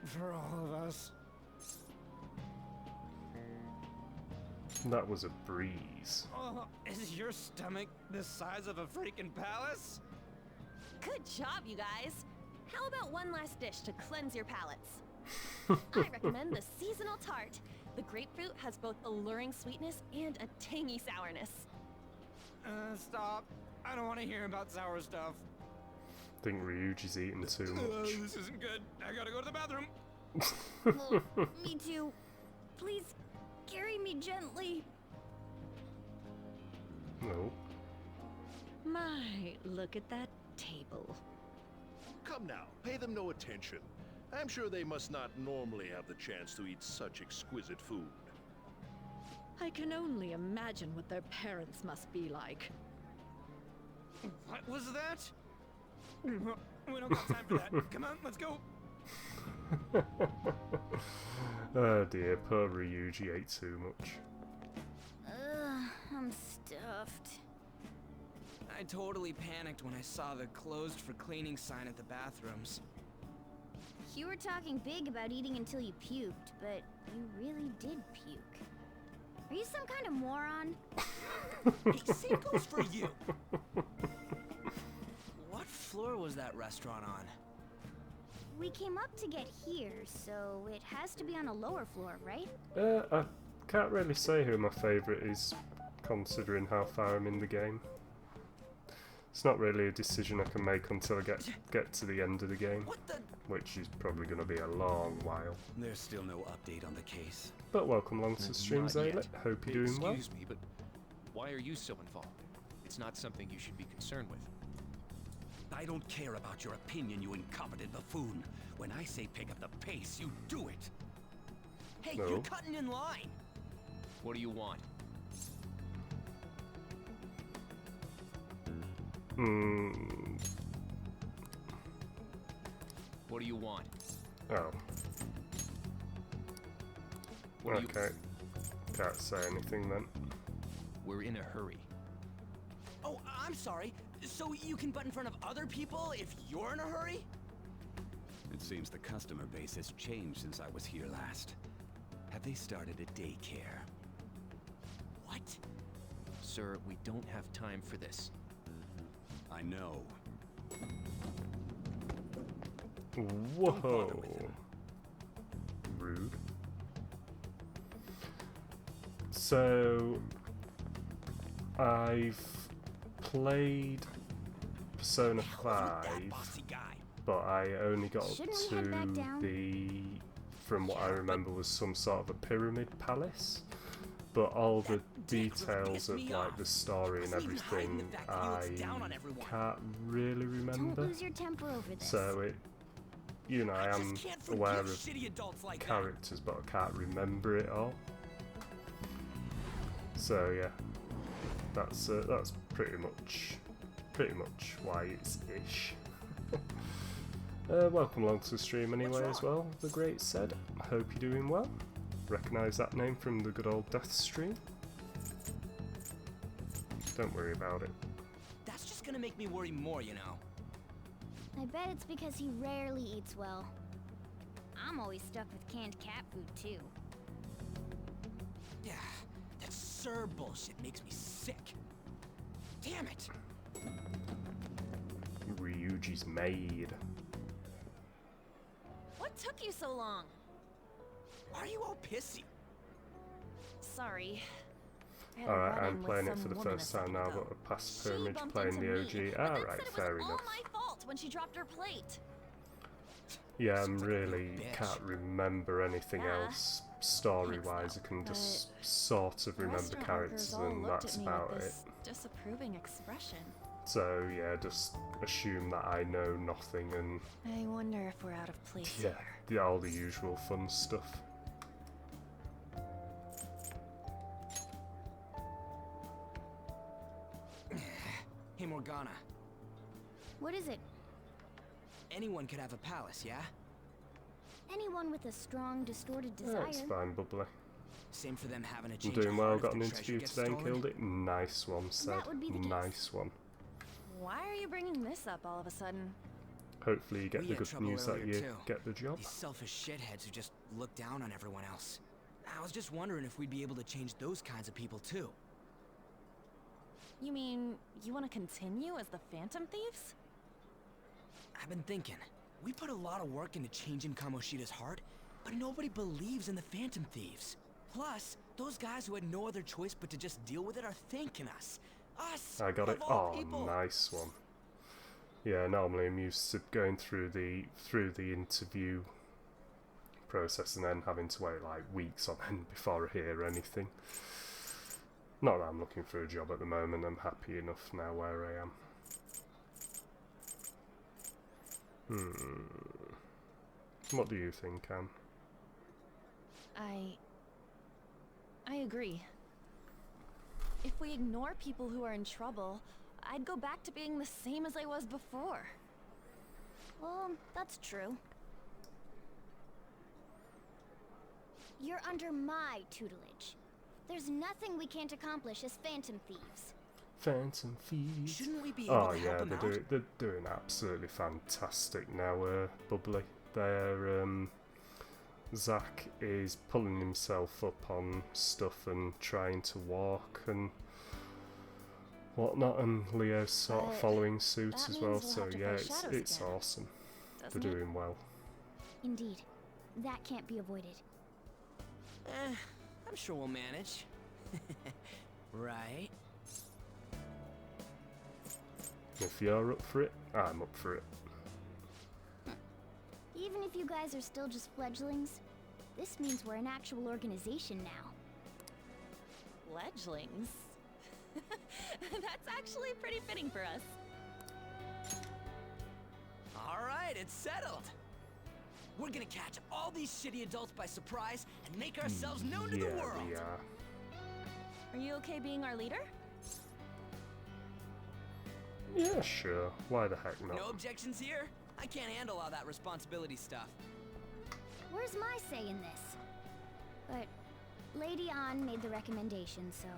for all of us. That was a breeze. Oh, is your stomach the size of a freaking palace? Good job, you guys. How about one last dish to cleanse your palates? I recommend the seasonal tart. The grapefruit has both alluring sweetness and a tangy sourness. Stop. I don't want to hear about sour stuff. I think Ryuji's eating too much. This isn't good. I gotta go to the bathroom. Oh, me too. Please, carry me gently. No. My, look at that table. Come now, pay them no attention. I'm sure they must not normally have the chance to eat such exquisite food. I can only imagine what their parents must be like. What was that? We don't got time for that. Come on, let's go. Oh dear, poor Ryuji ate too much. I'm stuffed. I totally panicked when I saw the closed for cleaning sign at the bathrooms. You were talking big about eating until you puked, but you really did puke. Are you some kind of moron? Same goes for you. What floor was that restaurant on? We came up to get here, so it has to be on a lower floor, right? I can't really say who my favourite is, considering how far I'm in the game. It's not really a decision I can make until I get to the end of the game, which is probably going to be a long while. There's still no update on the case. But welcome along to the stream, Zaylet. Hope you're doing well. Excuse me, but why are you so involved? It's not something you should be concerned with. I don't care about your opinion, you incompetent buffoon. When I say pick up the pace, you do it. Hey, No. you're cutting in line. What do you want? What do you want? Oh. What do you- Okay. Can't say anything then. We're in a hurry. Oh, I'm sorry. So you can butt in front of other people if you're in a hurry? It seems the customer base has changed since I was here last. Have they started a daycare? What? Sir, we don't have time for this. I know. Whoa. Rude. So, I've played Persona 5, but I only got up Shouldn't we head back to down? the, from what I remember, was some sort of a pyramid palace. But all the details of like the story and everything, I can't really Don't remember. lose your temper over this. So it, you know, I am can't aware forgive of shitty adults like that. characters, but I can't remember it all. So yeah, that's pretty much why it's ish. Welcome along to the stream anyway as well. The Great said, I hope you're doing well. Recognise that name from the good old Death stream. Don't worry about it. That's just gonna make me worry more, you know. I bet it's because he rarely eats well. I'm always stuck with canned cat food too. Yeah, that Sir bullshit makes me sick. Damn it! Ryuji's maid. What took you so long? Why are you all pissy? Sorry. I had a Alright, run-in I'm with playing it some for the woman a first time second now, ago. but past She Pyramid bumped playing into the me, OG. but then Alright, said it was fair all enough. my fault when she dropped her plate. Yeah, I'm Sounds like a real really bitch. can't remember anything Yeah. else story-wise. I can just sort of The remember restaurant characters workers all and looked that's at me about with it. this disapproving expression. So yeah, just assume that I know nothing and I wonder if we're out of place yeah, here. all the usual fun stuff. Hey, Morgana. What is it? Anyone could have a palace, yeah? Anyone with a strong, distorted desire. That's fine, bubbly. Same for them having a I'm change doing of well, heart if got an their treasure interview gets today and stolen? killed it. Nice one, said. That would be the case. Nice one. Why are you bringing this up all of a sudden? Hopefully you get We the had good trouble news that earlier, you too. get the job. These selfish shitheads who just look down on everyone else. I was just wondering if we'd be able to change those kinds of people too. You mean, you want to continue as the Phantom Thieves? I've been thinking. We put a lot of work into changing Kamoshida's heart, but nobody believes in the Phantom Thieves. Plus, those guys who had no other choice but to just deal with it are thanking us. Us! I got of it. all Oh, people. nice one. Yeah, normally I'm used to going through the interview process and then having to wait like weeks on end before I hear anything. Not that I'm looking for a job at the moment. I'm happy enough now where I am. What do you think, Anne? I agree. If we ignore people who are in trouble, I'd go back to being the same as I was before. Well, that's true. You're under my tutelage. There's nothing we can't accomplish as Phantom Thieves. Phantom Thieves. Shouldn't we be able Oh to yeah, help them out? they're doing absolutely fantastic now, Bubbly. They're Zack is pulling himself up on stuff and trying to walk and whatnot, and Leo's sort of following suit that as well. means we'll So have to yeah, fight it's shadows again, awesome. doesn't They're it? doing well. Indeed. That can't be avoided. I'm sure we'll manage. Right? If you're up for it, I'm up for it. Even if you guys are still just fledglings, this means we're an actual organization now. Fledglings? That's actually pretty fitting for us. Alright, it's settled. We're gonna catch all these shitty adults by surprise and make ourselves known to the Yeah, world. we are. Are you okay being our leader? Yeah, sure. Why the heck not? No objections here? I can't handle all that responsibility stuff. Where's my say in this? But Lady An made the recommendation, so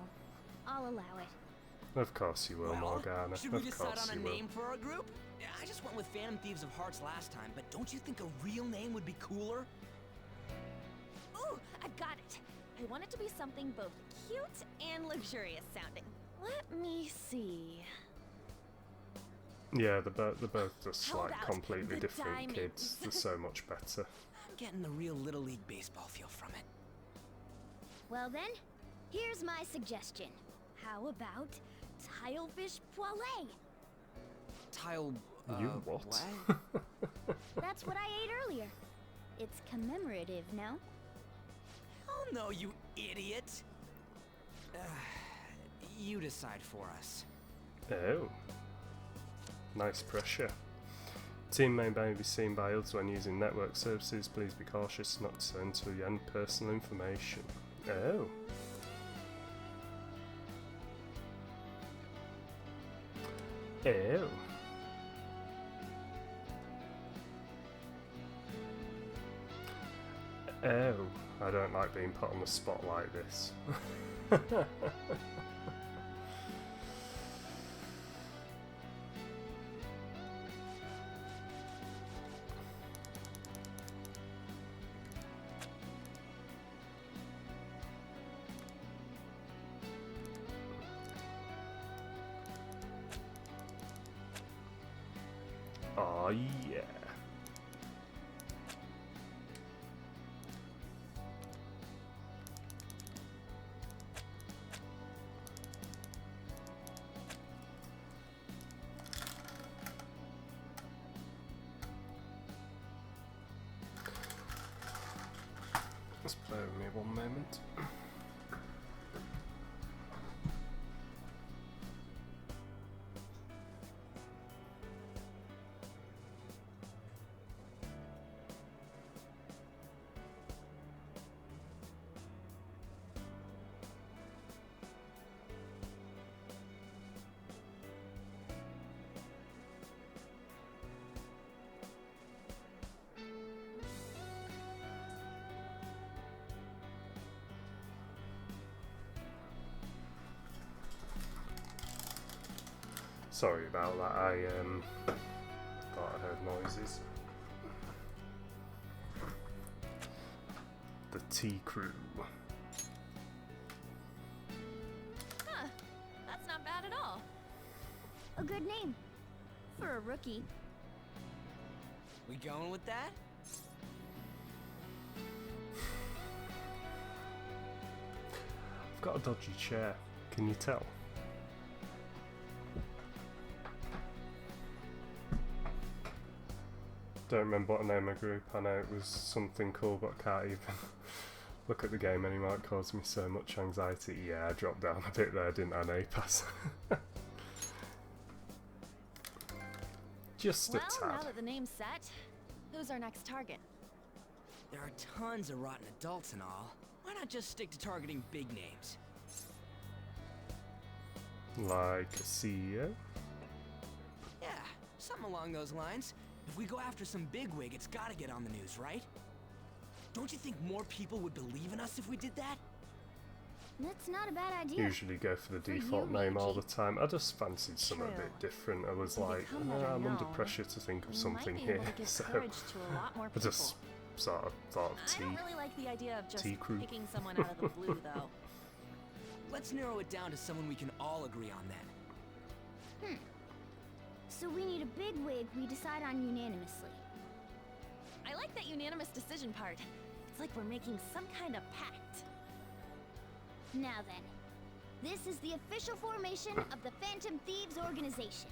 I'll allow it. Of course you will, Well, Morgana. should we Of decide course on a you will. name for our group? Yeah, I just went with Phantom Thieves of Hearts last time, but don't you think a real name would be cooler? Ooh, I've got it. I want it to be something both cute and luxurious sounding. Let me see. Yeah, they're both just How like about completely the different diamonds? kids. They're so much better. I'm getting the real Little League Baseball feel from it. Well then, here's my suggestion. How about Tilefish Poêlée? Tile... You what? That's what I ate earlier. It's commemorative, no? Oh no, you idiot! You decide for us. Oh. Nice pressure. Team may be seen by others when using network services. Please be cautious not to enter your own personal information. Oh. Oh. Oh. I don't like being put on the spot like this. Oh yeah. Just bear with me one moment. Sorry about that, I thought I heard noises. The T Crew. Huh. That's not bad at all. A good name. For a rookie. We going with that? I've got a dodgy chair. Can you tell? Don't remember what the name of the group. I know it was something cool, but I can't even look at the game anymore. It caused me so much anxiety. Yeah, I dropped down a bit there, didn't I, Napas? Just a Well, now tad. that the name's set, who's our next target? There are tons of rotten adults and all. Why not just stick to targeting big names? Like a CEO? Yeah, something along those lines. If we go after some bigwig, it's gotta get on the news, right? Don't you think more people would believe in us if we did that? That's not a bad idea. Usually go for the For default you, name all the Luigi. time. I just fancied something a True. bit different. I was If we like, become better I'm under known, pressure to think of we something might be here. able to give So courage to a lot more I people. just sort of thought of I don't really like the idea of just T-Crew. picking someone out of the blue, though. Let's narrow it down to someone we can all agree on then. So we need a big wig we decide on unanimously. I like that unanimous decision part. It's like we're making some kind of pact. Now then, this is the official formation of the Phantom Thieves organization.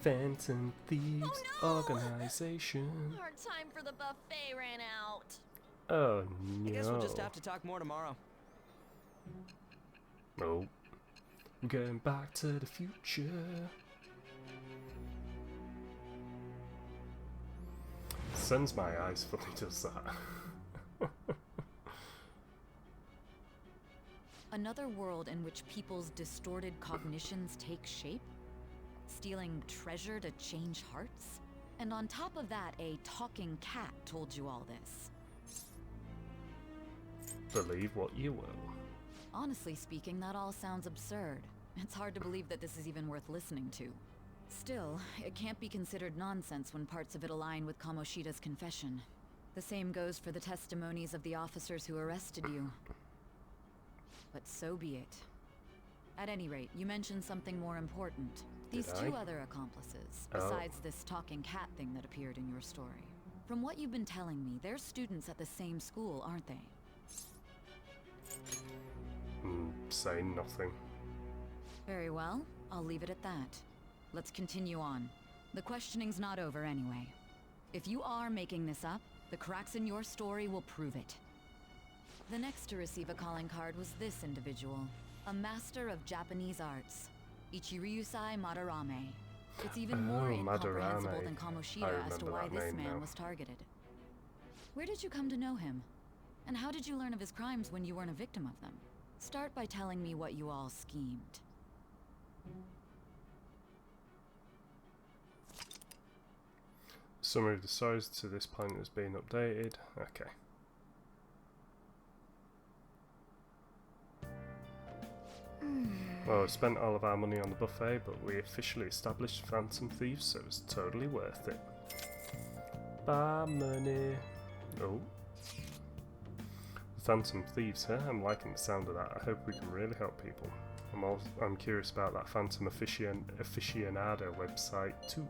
Phantom Thieves Organization. Our time for the buffet ran out. Oh no. I guess we'll just have to talk more tomorrow. Oh. I'm going back to the future. Sends my eyes fully does that. Another world in which people's distorted cognitions take shape? Stealing treasure to change hearts? And on top of that, a talking cat told you all this. Believe what you will. Honestly speaking, that all sounds absurd. It's hard to believe that this is even worth listening to. Still, it can't be considered nonsense when parts of it align with Kamoshida's confession. The same goes for the testimonies of the officers who arrested you. But so be it. At any rate, you mentioned something more important. These Did two I? other accomplices, Oh. besides this talking cat thing that appeared in your story. From what you've been telling me, they're students at the same school, aren't they? Saying nothing. Very well, I'll leave it at that. Let's continue on. The questioning's not over anyway. If you are making this up, the cracks in your story will prove it. The next to receive a calling card was this individual, a master of Japanese arts, Ichiryusai Madarame. It's even more Oh, incomprehensible Madarame. than I Kamoshida as to remember why that this name man now. was targeted. Where did you come to know him? And how did you learn of his crimes when you weren't a victim of them? Start by telling me what you all schemed. Summary of the stories to this point has been updated. Okay. Well, we spent all of our money on the buffet, but we officially established Phantom Thieves, so it was totally worth it. Bar money. Oh. Phantom Thieves, huh? I'm liking the sound of that. I hope we can really help people. I'm curious about that Phantom Aficionado website too.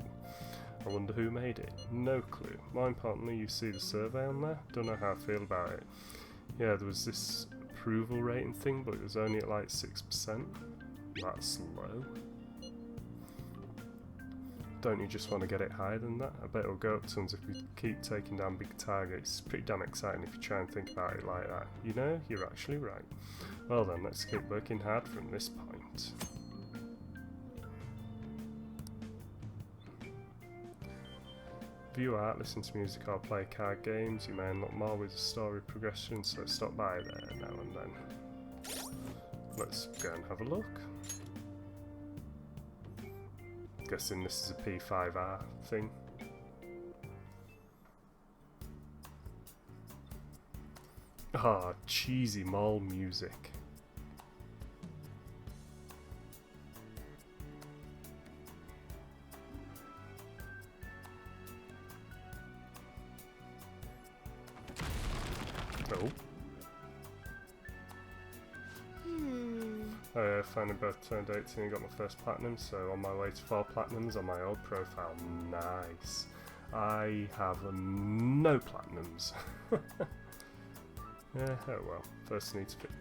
I wonder who made it. No clue. More importantly, you see the survey on there? Don't know how I feel about it. Yeah, there was this approval rating thing, but it was only at like 6%. That's low. Don't you just want to get it higher than that? I bet it'll go up tons if we keep taking down big targets. It's pretty damn exciting if you try and think about it like that. You know, you're actually right. Well then, let's keep working hard from this point. View art, listen to music or play card games. You may unlock more with the story progression, so stop by there now and then. Let's go and have a look. Guessing this is a P5R thing. Ah, cheesy mall music. Oh. I finally both turned 18 and got my first platinum, so on my way to 4 platinums on my old profile. Nice. I have no platinums. Yeah, oh well. First need to fit.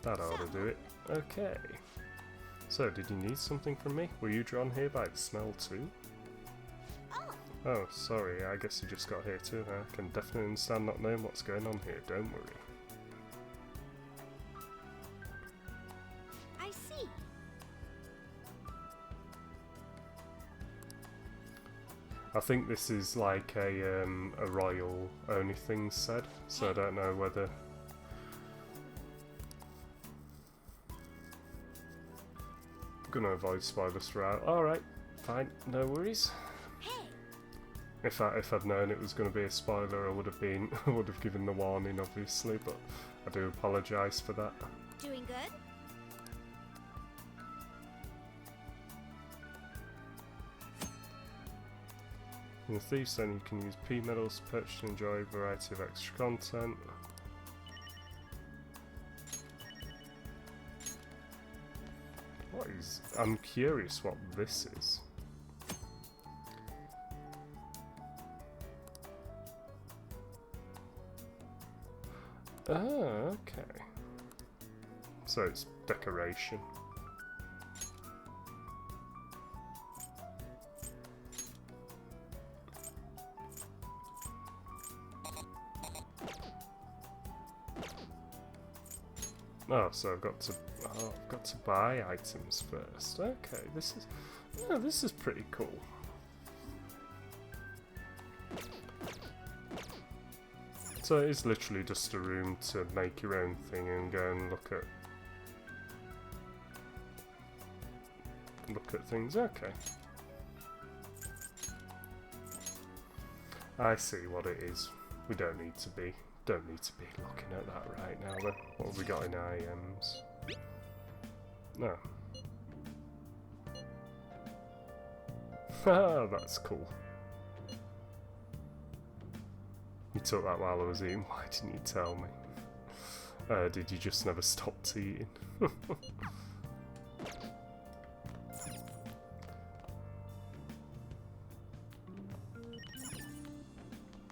That ought to do it. Okay. So, did you need something from me? Were you drawn here by the smell too? Oh, sorry, I guess you just got here too. I can definitely understand not knowing what's going on here, don't worry. I see. I think this is like a royal only thing said, so I don't know whether... I'm gonna avoid spoilers throughout. Alright, fine, no worries. If I'd known it was gonna be a spoiler, I would have given the warning obviously, but I do apologise for that. Doing good? In the Thieves Den you can use P medals to purchase and enjoy a variety of extra content. What is... I'm curious what this is. Oh, okay. So it's decoration. Oh, so I've got to buy items first. Okay, this is pretty cool. So it is literally just a room to make your own thing and go and look at things. Okay. I see what it is. We don't need to be looking at that right now then. What have we got in IMs? No. Ah, that's cool. You took that while I was eating, why didn't you tell me? Did you just never stop eating?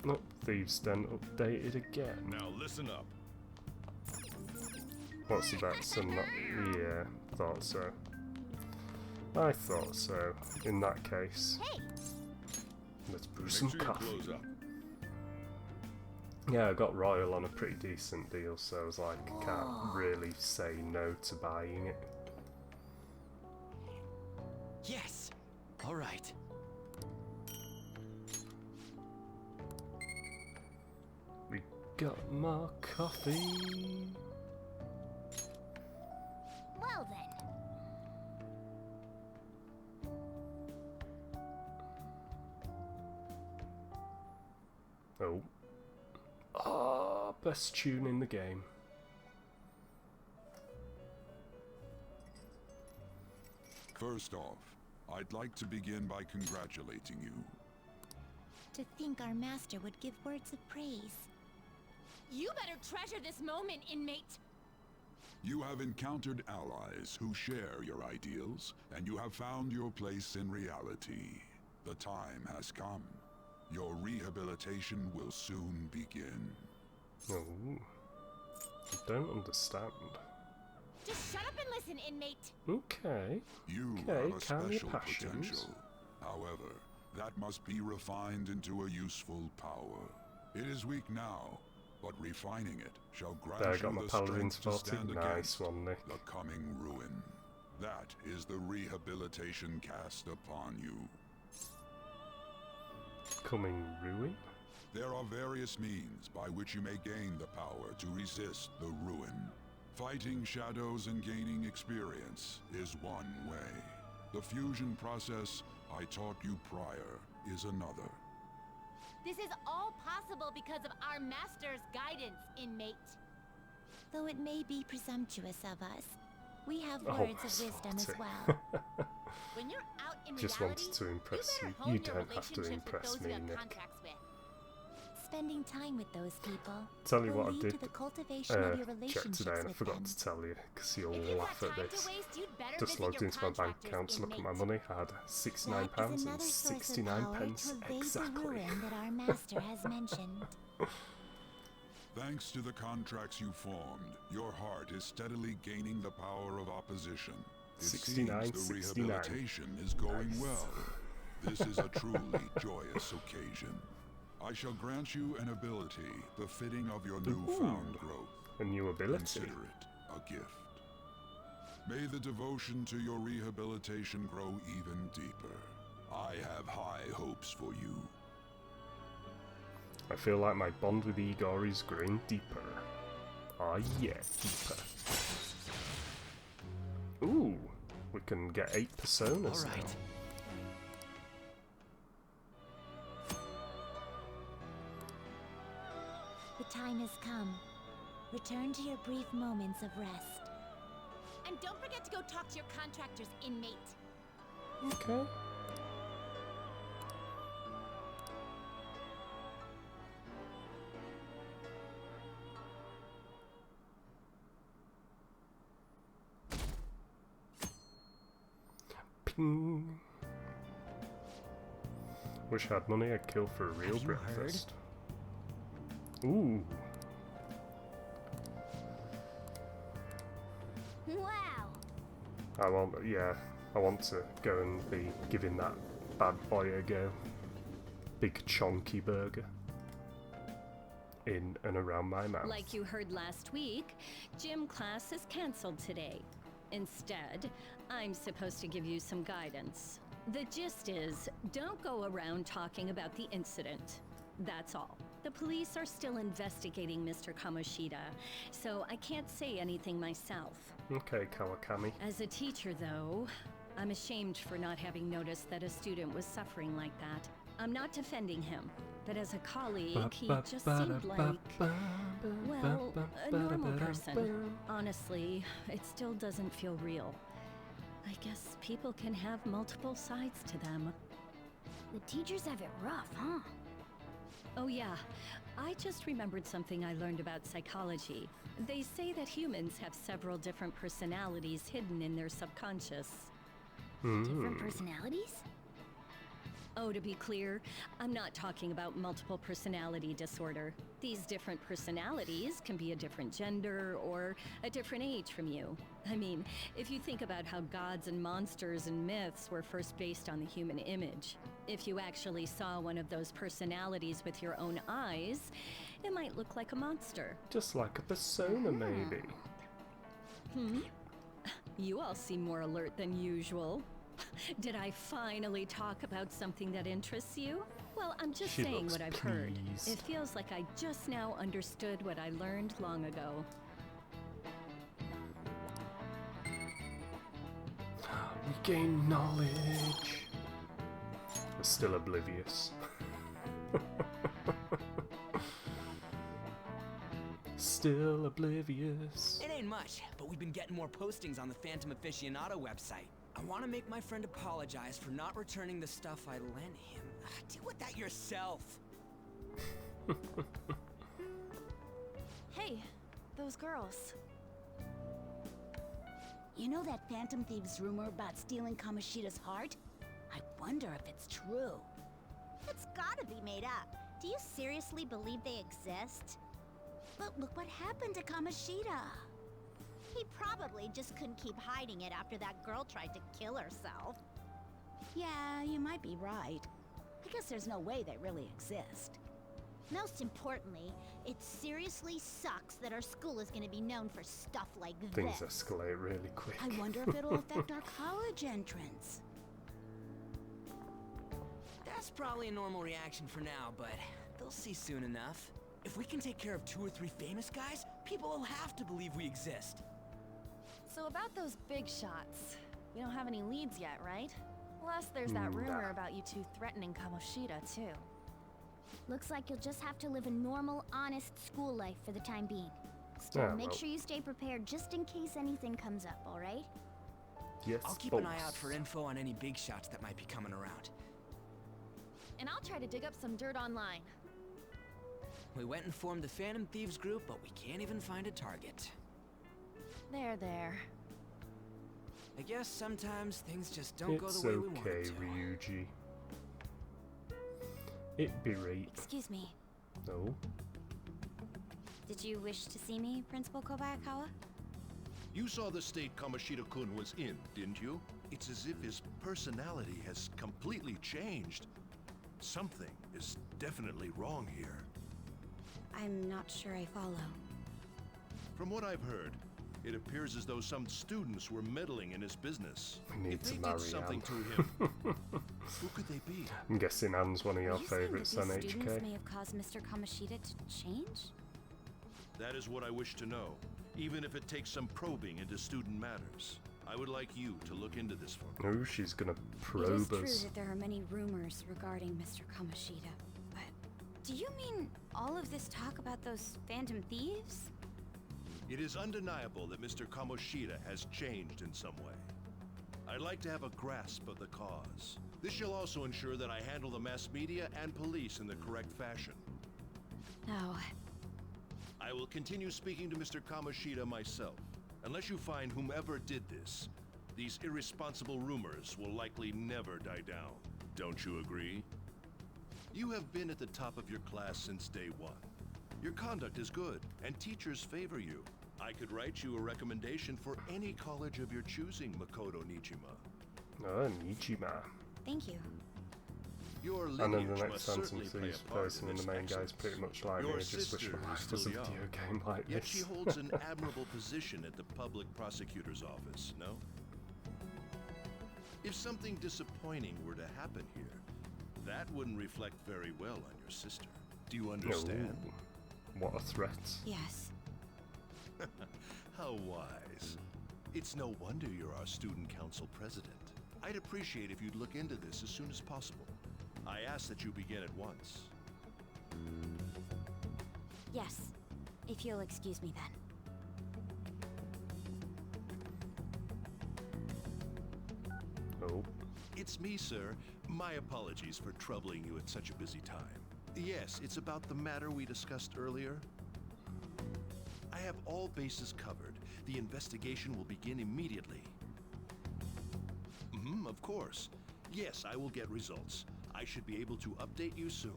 Nope, Thieves Den updated again. Now listen up. What's about some not... Yeah, thought so. I thought so. In that case. Let's brew some coffee. Yeah, I got Royal on a pretty decent deal, so I was like, I can't really say no to buying it. Yes! Alright. We got more coffee. Well then. Oh. Ah, best tune in the game. First off, I'd like to begin by congratulating you. To think our master would give words of praise. You better treasure this moment, inmate. You have encountered allies who share your ideals, and you have found your place in reality. The time has come. Your rehabilitation will soon begin. Oh, I don't understand. Just shut up and listen, inmate. Okay. You okay, have a calm your special passions. potential. However, that must be refined into a useful power. It is weak now, but refining it shall grant There, I you got my the paladin strength to stand spotted. Nice against one, Nick. the coming ruin. That is the rehabilitation cast upon you. Coming ruin? There are various means by which you may gain the power to resist the ruin. Fighting shadows and gaining experience is one way. The fusion process I taught you prior is another. This is all possible because of our master's guidance, inmate. Though it may be presumptuous of us, we have Oh, words of wisdom as well. When you're out in Just reality, wanted to impress you you. better hone You your don't have to relationships with impress those me, you have Nick. contracts with. spending time with those people Tell you will what I lead did to the cultivation of your check relationships today, and I with forgot them. to tell you because you'll If you've laugh got at time this. to waste, you'd better Just visit logged your into my bank contractors account to look at my inmate. money. I had £69 That is and another source of 69 power pence to evade exactly. the ruin that our master has mentioned. Thanks to the contracts you formed, your heart is steadily gaining the power of opposition. It 69, seems the 69. rehabilitation is going Nice. well. This is a truly joyous occasion. I shall grant you an ability befitting of your newfound growth. A new ability. Consider it a gift. May the devotion to your rehabilitation grow even deeper. I have high hopes for you. I feel like my bond with Igor is growing deeper. Ah, yeah, deeper. Ooh, we can get 8 personas now. The time has come. Return to your brief moments of rest. And don't forget to go talk to your contractor's inmate. Okay. Ping. Wish I had money I'd kill for a real Have you breakfast. Ooh. Wow. I want to go and be giving that bad boy a go. Big chonky burger. In and around my mouth. Like you heard last week, gym class is cancelled today. Instead, I'm supposed to give you some guidance. The gist is, don't go around talking about the incident. That's all. The police are still investigating Mr. Kamoshida, so I can't say anything myself. Okay, Kawakami. As a teacher, though, I'm ashamed for not having noticed that a student was suffering like that. I'm not defending him, but as a colleague, he just seemed like, well, a normal person. Honestly, it still doesn't feel real. I guess people can have multiple sides to them. The teachers have it rough, huh? Oh yeah, I just remembered something I learned about psychology. They say that humans have several different personalities hidden in their subconscious. Different personalities? Oh, to be clear, I'm not talking about multiple personality disorder. These different personalities can be a different gender or a different age from you. I mean, if you think about how gods and monsters and myths were first based on the human image, if you actually saw one of those personalities with your own eyes, it might look like a monster. Just like a persona, maybe. You all seem more alert than usual. Did I finally talk about something that interests you? Well, I'm just She saying looks what I've heard. pleased. It feels like I just now understood what I learned long ago. We gain knowledge. We're still oblivious. Still oblivious. It ain't much, but we've been getting more postings on the Phantom Aficionado website. I want to make my friend apologize for not returning the stuff I lent him. Deal with that yourself. Hey, those girls. You know that Phantom Thieves rumor about stealing Kamoshida's heart? I wonder if it's true. It's gotta be made up. Do you seriously believe they exist? But look what happened to Kamoshida. He probably just couldn't keep hiding it after that girl tried to kill herself. Yeah, you might be right. I guess there's no way they really exist. Most importantly, it seriously sucks that our school is gonna be known for stuff like Things this. escalate really quick. I wonder if it'll affect our college entrance. That's probably a normal reaction for now, but they'll see soon enough. If we can take care of 2 or 3 famous guys, people will have to believe we exist. So about those big shots, we don't have any leads yet, right? Plus, there's that rumor about you two threatening Kamoshida, too. Looks like you'll just have to live a normal, honest school life for the time being. Still, Yeah, make well. sure you stay prepared just in case anything comes up, alright? Yes, I'll keep an eye out for info on any big shots that might be coming around. And I'll try to dig up some dirt online. We went and formed the Phantom Thieves group, but we can't even find a target. There. I guess sometimes things just don't go the way we want It's them okay, to. Ryuji. It be right. Excuse me. No. Did you wish to see me, Principal Kobayakawa? You saw the state Kamoshida-kun was in, didn't you? It's as if his personality has completely changed. Something is definitely wrong here. I'm not sure I follow. From what I've heard, it appears as though some students were meddling in his business. We need If to they marry did something Anne. to him, who could they be? I'm guessing Anne's one of your Are you saying favourites that on these students HK. may have caused Mr. Kamoshida to change? That is what I wish to know, even if it takes some probing into student matters. I would like you to look into this for me. Oh, she's gonna It is probe true us. that there are many rumors regarding Mr. Kamoshida, but do you mean all of this talk about those Phantom Thieves? It is undeniable that Mr. Kamoshida has changed in some way. I'd like to have a grasp of the cause. This shall also ensure that I handle the mass media and police in the correct fashion. No. I will continue speaking to Mr. Kamoshida myself. Unless you find whomever did this, these irresponsible rumors will likely never die down. Don't you agree? You have been at the top of your class since day one. Your conduct is good, and teachers favor you. I could write you a recommendation for any college of your choosing, Makoto Nijima. Oh, Nijima. Thank you. Your And then lineage the next must sentence certainly play is a part person in and this the main guy's excellence. pretty much like me. Your I just wish sister my is life still was a young, video game like yet this. she holds an admirable position at the public prosecutor's office, no? If something disappointing were to happen here, that wouldn't reflect very well on your sister. Do you understand? Ooh, what a threat. Yes. How wise. It's no wonder you're our student council president. I'd appreciate if you'd look into this as soon as possible. I ask that you begin at once. Yes. If you'll excuse me then. Oh. It's me, sir. My apologies for troubling you at such a busy time. Yes, it's about the matter we discussed earlier. I have all bases covered. The investigation will begin immediately. Of course. Yes, I will get results. I should be able to update you soon.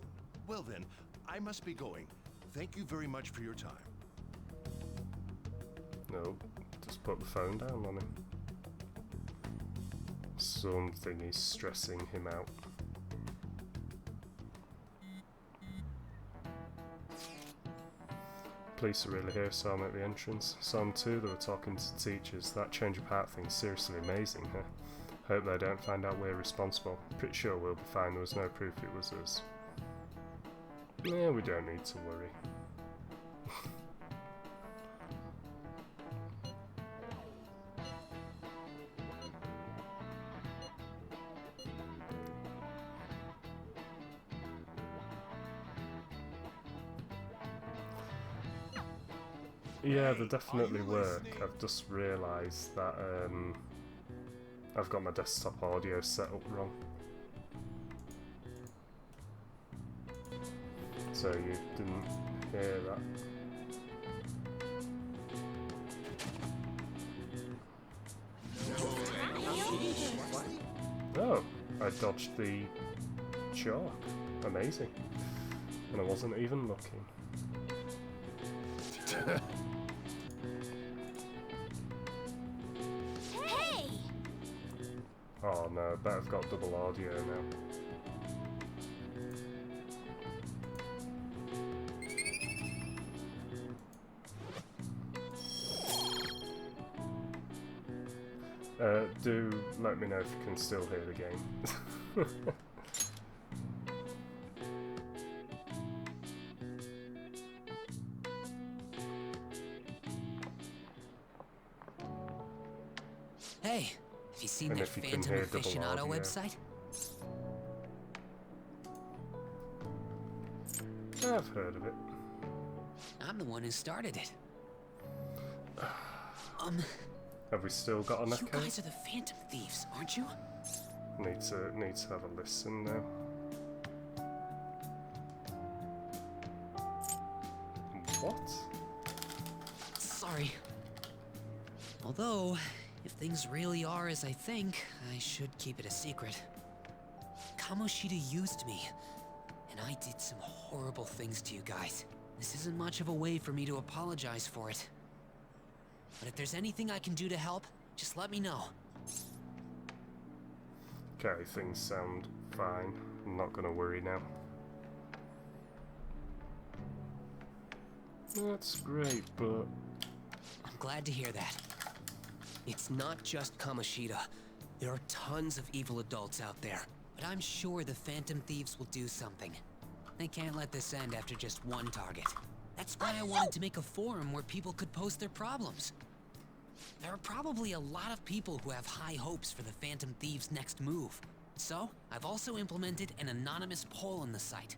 Well then, I must be going. Thank you very much for your time. No, just put the phone down on him. Something is stressing him out. Police are really here, so I'm at the entrance. Saw them too, they were talking to teachers. That change of heart thing's seriously amazing, huh? Hope they don't find out we're responsible. Pretty sure we'll be fine, there was no proof it was us. Yeah, we don't need to worry. Yeah, they definitely work. I've just realised that I've got my desktop audio set up wrong. So you didn't hear that. Oh, I dodged the shark. Amazing. And I wasn't even looking. Hey! Oh no, I bet I've got double audio now. Do let me know if you can still hear the game. Hey, have you seen And that if you can Phantom hear double Aficionado audio. website? I've heard of it. I'm the one who started it. Have we still got enough? You guys are the Phantom Thieves, aren't you? Need to have a listen now. What? Sorry. Although, if things really are as I think, I should keep it a secret. Kamoshida used me, and I did some horrible things to you guys. This isn't much of a way for me to apologize for it. But if there's anything I can do to help, just let me know. Okay, things sound fine. I'm not gonna worry now. That's great, but... I'm glad to hear that. It's not just Kamoshida. There are tons of evil adults out there. But I'm sure the Phantom Thieves will do something. They can't let this end after just one target. That's why I wanted to make a forum where people could post their problems. There are probably a lot of people who have high hopes for the Phantom Thieves' next move. So, I've also implemented an anonymous poll on the site.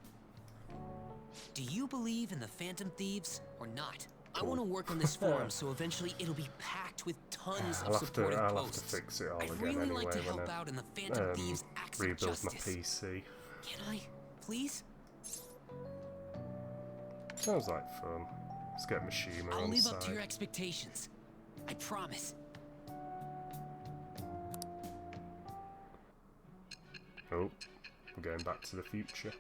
Do you believe in the Phantom Thieves or not? I want to work on this forum so eventually it'll be packed with tons of supportive I'll posts. have to fix it all I'd again really anyway like to when help I out in the Phantom Thieves' acts of rebuild my justice. PC. Can I, please? Sounds like fun. Let's get Mishima I'll on live side. up to your expectations. I promise. Oh, we're going back to the future.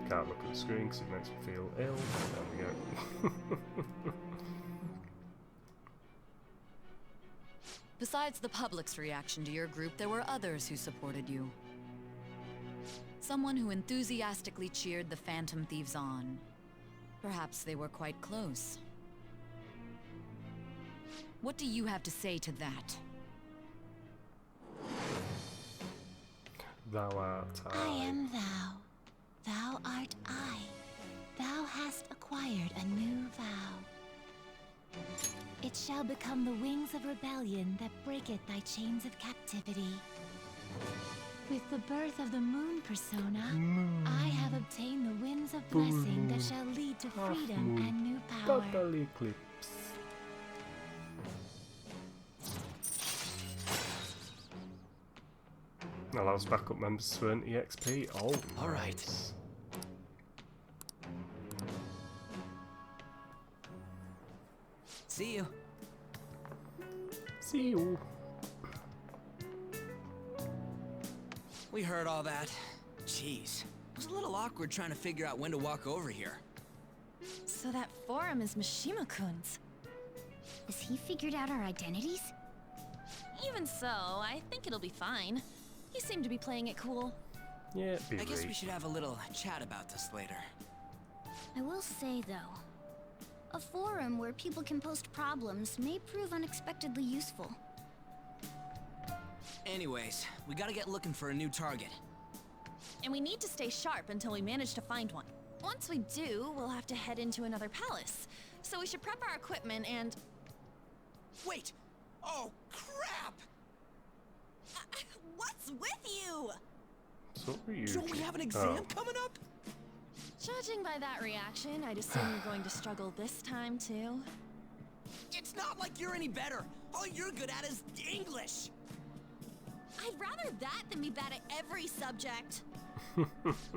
Can't look at the screen because it makes me feel ill. There we go. Besides the public's reaction to your group, there were others who supported you. Someone who enthusiastically cheered the Phantom Thieves on. Perhaps they were quite close. What do you have to say to that? Thou art I am thou. Thou art I. Thou hast acquired a new vow. It shall become the wings of rebellion that breaketh thy chains of captivity. With the birth of the moon persona, I have obtained the winds of blessing that shall lead to freedom and new power. Total eclipse. Allows backup members to earn EXP. Oh, all right. Nice. See you. See you. We heard all that. Jeez. It was a little awkward trying to figure out when to walk over here. So that forum is Mishima-kun's. Has he figured out our identities? Even so, I think it'll be fine. He seemed to be playing it cool. Yeah, I guess we should have a little chat about this later. I will say, though, a forum where people can post problems may prove unexpectedly useful. Anyways, we gotta get looking for a new target. And we need to stay sharp until we manage to find one. Once we do, we'll have to head into another palace. So we should prep our equipment and... Wait! Oh, crap! What's with you? So are you? Don't we have an exam coming up? Judging by that reaction, I'd assume you're going to struggle this time, too. It's not like you're any better. All you're good at is English. I'd rather that than be bad at every subject.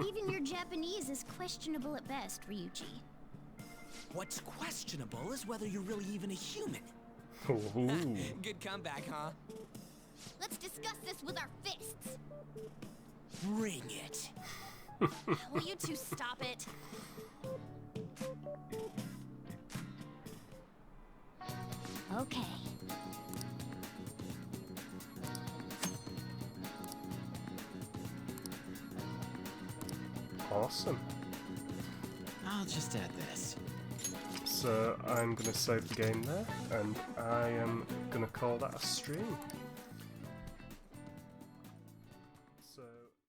Even your Japanese is questionable at best, Ryuji. What's questionable is whether you're really even a human. Ooh. Good comeback, huh? Let's discuss this with our fists. Bring it. Will you two stop it? Okay. Awesome. I'll just add this. So I'm going to save the game there, and I am going to call that a stream.